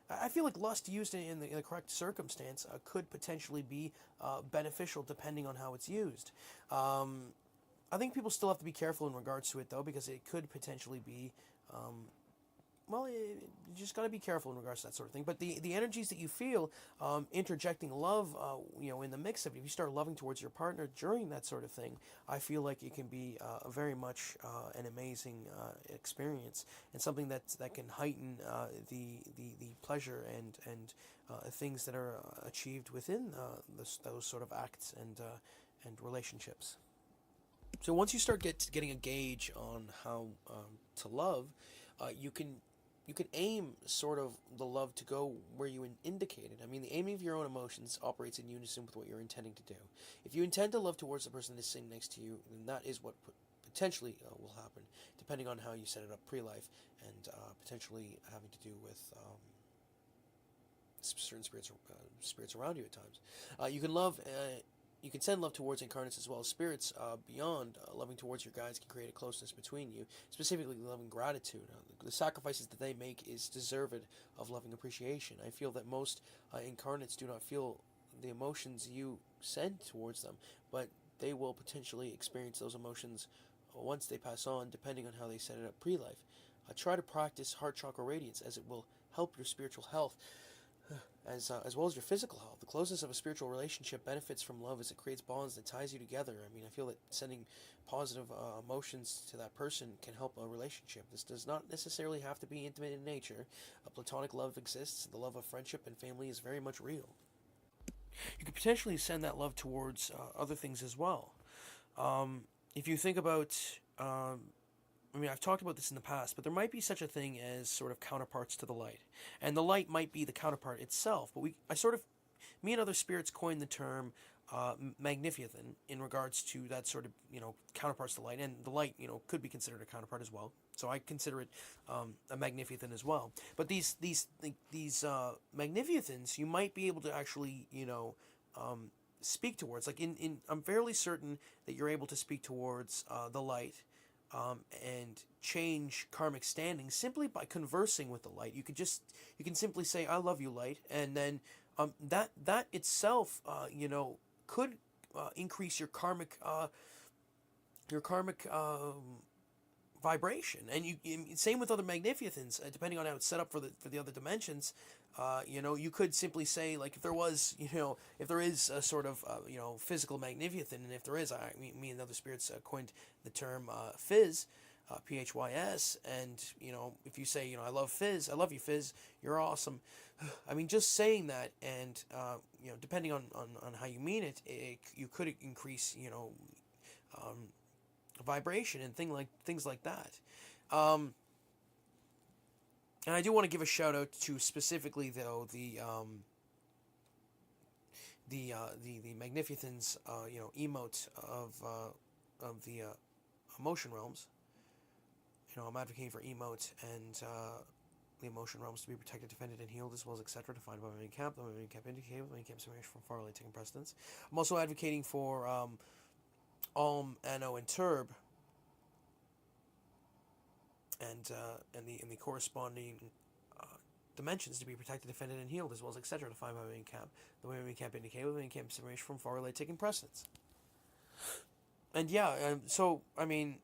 I feel like lust used in the correct circumstance could potentially be beneficial depending on how it's used. I think people still have to be careful in regards to it though, because it could potentially be you just got to be careful in regards to that sort of thing. But the energies that you feel, interjecting love, in the mix of it, if you start loving towards your partner during that sort of thing, I feel like it can be very much an amazing experience and something that can heighten the pleasure and things that are achieved within those sort of acts and relationships. So once you start getting a gauge on how to love, you can aim sort of the love to go where you indicated. I mean, the aiming of your own emotions operates in unison with what you're intending to do. If you intend to love towards the person that is sitting next to you, then that is what potentially will happen, depending on how you set it up pre-life, and potentially having to do with certain spirits around you at times. You can love. You can send love towards incarnates as well as spirits beyond. Loving towards your guides can create a closeness between you, specifically loving gratitude. The sacrifices that they make is deserved of loving appreciation. I feel that most incarnates do not feel the emotions you send towards them, but they will potentially experience those emotions once they pass on, depending on how they set it up pre-life. Try to practice heart chakra radiance, as it will help your spiritual health as well as your physical health. The closeness of a spiritual relationship benefits from love as it creates bonds that ties you together. I mean, I feel that sending positive emotions to that person can help a relationship. This does not necessarily have to be intimate in nature. A platonic love exists. The love of friendship and family is very much real. You could potentially send that love towards other things as well. If you think about I mean, I've talked about this in the past, but there might be such a thing as sort of counterparts to the light, and the light might be the counterpart itself. But me and other spirits coined the term magnificent in regards to that sort of counterparts to the light, and the light could be considered a counterpart as well. So I consider it a magnificent as well. But these magnificents, you might be able to actually speak towards. Like I'm fairly certain that you're able to speak towards the light and change karmic standing simply by conversing with the light. You can simply say, "I love you, light," and then that itself, could increase your karmic vibration. And same with other magnificents, depending on how it's set up for the other dimensions. You could simply say, like, if there is a sort of physical magnificent, and if there is, me and other spirits coined the term phys, phys, and if you say, I love phys, I love you, phys, you're awesome. I mean, just saying that, and depending on how you mean it, you could increase vibration and things like that. And I do want to give a shout out to specifically though the Magnificence emote of the emotion realms. I'm advocating for emote and the emotion realms to be protected, defended, and healed, as well as etc. Defined by my main camp. The main camp indicated, the main camp separation from far away taking precedence. I'm also advocating for Alm, Anno, and Turb, and the corresponding dimensions to be protected, defended, and healed, as well as etc. Defined by my main camp. The way my main camp indicated, the main camp separation from far away taking precedence. And yeah, so I mean,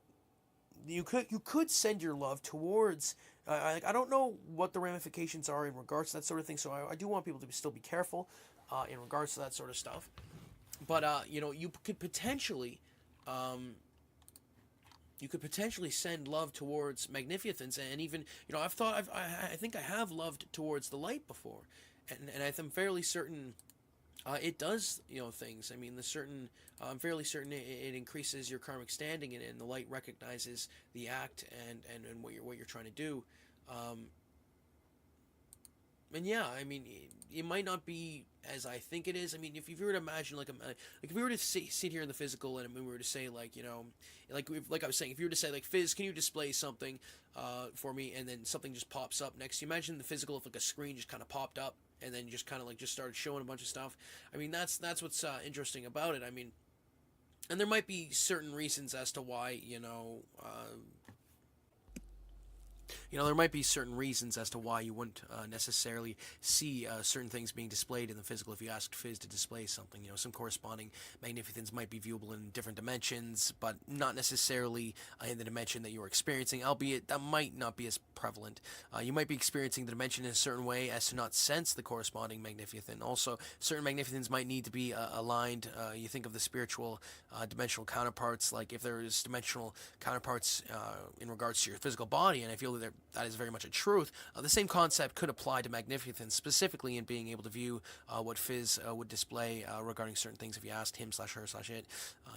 you could send your love towards. I don't know what the ramifications are in regards to that sort of thing. So I do want people to still be careful in regards to that sort of stuff. But you could potentially um, send love towards magnificence, and even I think I have loved towards the light before, and I'm fairly certain it does things. I mean, I'm fairly certain it increases your karmic standing, and the light recognizes the act and what you're trying to do. Um, and yeah, I mean, it might not be as I think it is. I mean, if you were to imagine like if we were to sit here in the physical, and we were to say like like I was saying, if you were to say like, Fizz, can you display something for me, and then something just pops up next to you. Imagine the physical if like a screen just kind of popped up and then just kind of like just started showing a bunch of stuff. I mean, that's what's interesting about it. I mean, and there might be certain reasons as to why there might be certain reasons as to why you wouldn't necessarily see certain things being displayed in the physical if you asked Fizz to display something. Some corresponding magnificence might be viewable in different dimensions, but not necessarily in the dimension that you're experiencing, albeit that might not be as prevalent. You might be experiencing the dimension in a certain way as to not sense the corresponding magnificence. Also, certain magnificence might need to be aligned. You think of the spiritual dimensional counterparts, like if there's dimensional counterparts in regards to your physical body, and I feel that is very much a truth. The same concept could apply to magnificence, specifically in being able to view what Fizz would display regarding certain things if you asked him/her/it.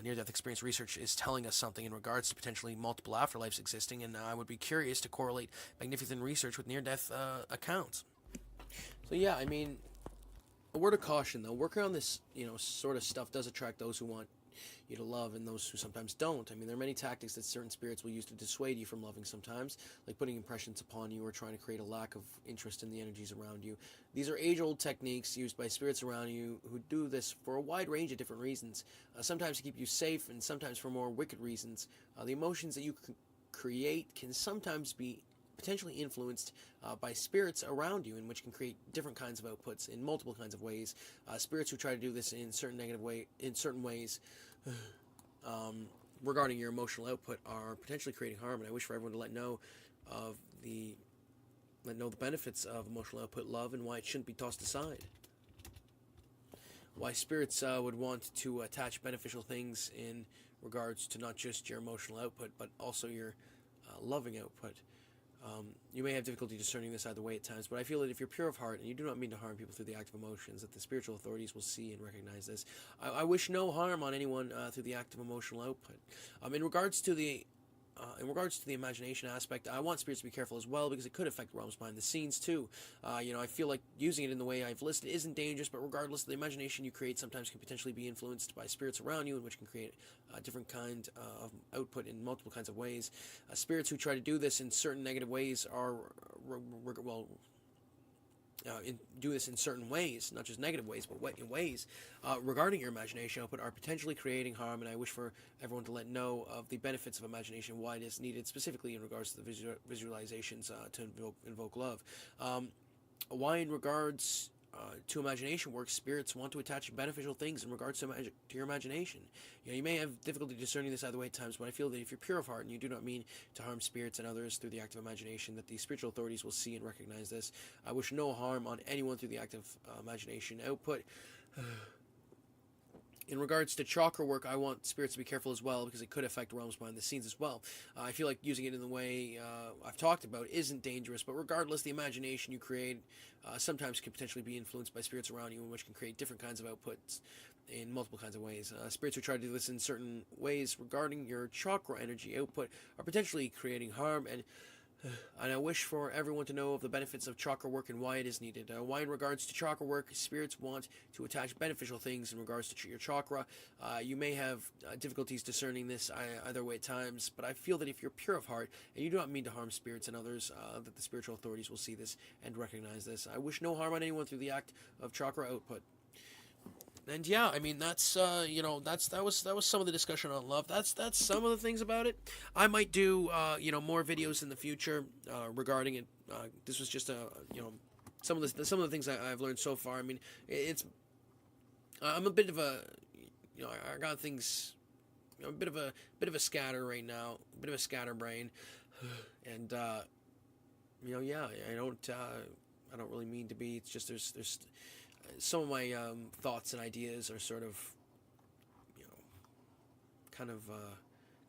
Near-death experience research is telling us something in regards to potentially multiple afterlives existing, and I would be curious to correlate magnificent research with near-death accounts. So yeah, I mean, a word of caution though, working on this, sort of stuff does attract those who want you to love and those who sometimes don't. I mean, there are many tactics that certain spirits will use to dissuade you from loving sometimes, like putting impressions upon you or trying to create a lack of interest in the energies around you. These are age-old techniques used by spirits around you who do this for a wide range of different reasons, sometimes to keep you safe and sometimes for more wicked reasons. The emotions that you create can sometimes be potentially influenced by spirits around you, in which can create different kinds of outputs in multiple kinds of ways. Spirits who try to do this in certain ways, um, regarding your emotional output, are potentially creating harm. And I wish for everyone to of the know the benefits of emotional output love and why it shouldn't be tossed aside. Why spirits would want to attach beneficial things in regards to not just your emotional output, but also your loving output. You may have difficulty discerning this either way at times, but I feel that if you're pure of heart and you do not mean to harm people through the act of emotions, that the spiritual authorities will see and recognize this. I wish no harm on anyone through the act of emotional output. In regards to the imagination aspect, I want spirits to be careful as well because it could affect realms behind the scenes too. I feel like using it in the way I've listed isn't dangerous, but regardless, the imagination you create sometimes can potentially be influenced by spirits around you, and which can create a different kind of output in multiple kinds of ways. Spirits who try to do this in certain negative ways are, do this in certain ways, not just negative ways, but in ways regarding your imagination output are potentially creating harm, and I wish for everyone to know of the benefits of imagination, why it is needed, specifically in regards to the visualizations to invoke love. Why in regards to imagination work, spirits want to attach beneficial things in regards to your imagination. You may have difficulty discerning this either way at times, but I feel that if you're pure of heart and you do not mean to harm spirits and others through the act of imagination, that the spiritual authorities will see and recognize this. I wish no harm on anyone through the act of imagination output. In regards to chakra work, I want spirits to be careful as well because it could affect realms behind the scenes as well. I feel like using it in the way I've talked about isn't dangerous, but regardless, the imagination you create sometimes can potentially be influenced by spirits around you, which can create different kinds of outputs in multiple kinds of ways. Spirits who try to do this in certain ways regarding your chakra energy output are potentially creating harm, and I wish for everyone to know of the benefits of chakra work and why it is needed. Why, in regards to chakra work, spirits want to attach beneficial things in regards to your chakra. You may have difficulties discerning this either way at times, but I feel that if you're pure of heart and you do not mean to harm spirits and others, that the spiritual authorities will see this and recognize this. I wish no harm on anyone through the act of chakra output. And yeah, I mean that was some of the discussion on love. That's some of the things about it. I might do more videos in the future regarding it. This was just some of the things I've learned so far. I mean, I'm a bit of a I got things a bit of a scatter right now, a bit of a scatterbrain, and yeah, I don't really mean to be. It's just there's some of my thoughts and ideas are sort of, you know, kind of.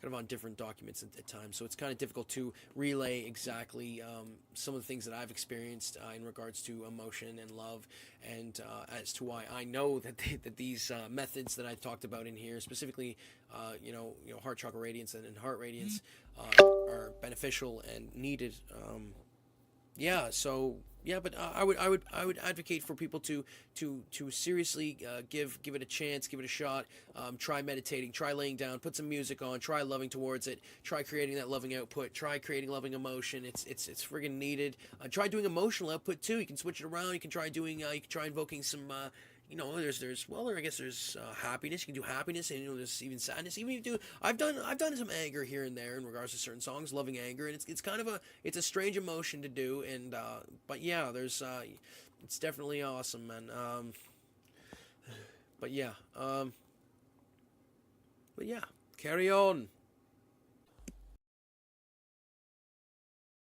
Kind of on different documents at times, so it's kind of difficult to relay exactly some of the things that I've experienced in regards to emotion and love, and as to why I know that these methods that I talked about in here, specifically, heart chakra radiance and heart radiance, are beneficial and needed. Yeah, so yeah, but I would advocate for people to seriously give it a chance, give it a shot. Try meditating, try laying down, put some music on, try loving towards it, try creating that loving output, try creating loving emotion. It's friggin' needed. Try doing emotional output too. You can switch it around. You can try doing. You can try invoking some. I guess there's happiness. You can do happiness, and there's even sadness. Even if you do, I've done some anger here and there in regards to certain songs, loving anger, and it's kind of a strange emotion to do, and but yeah, it's definitely awesome, man. But yeah, carry on.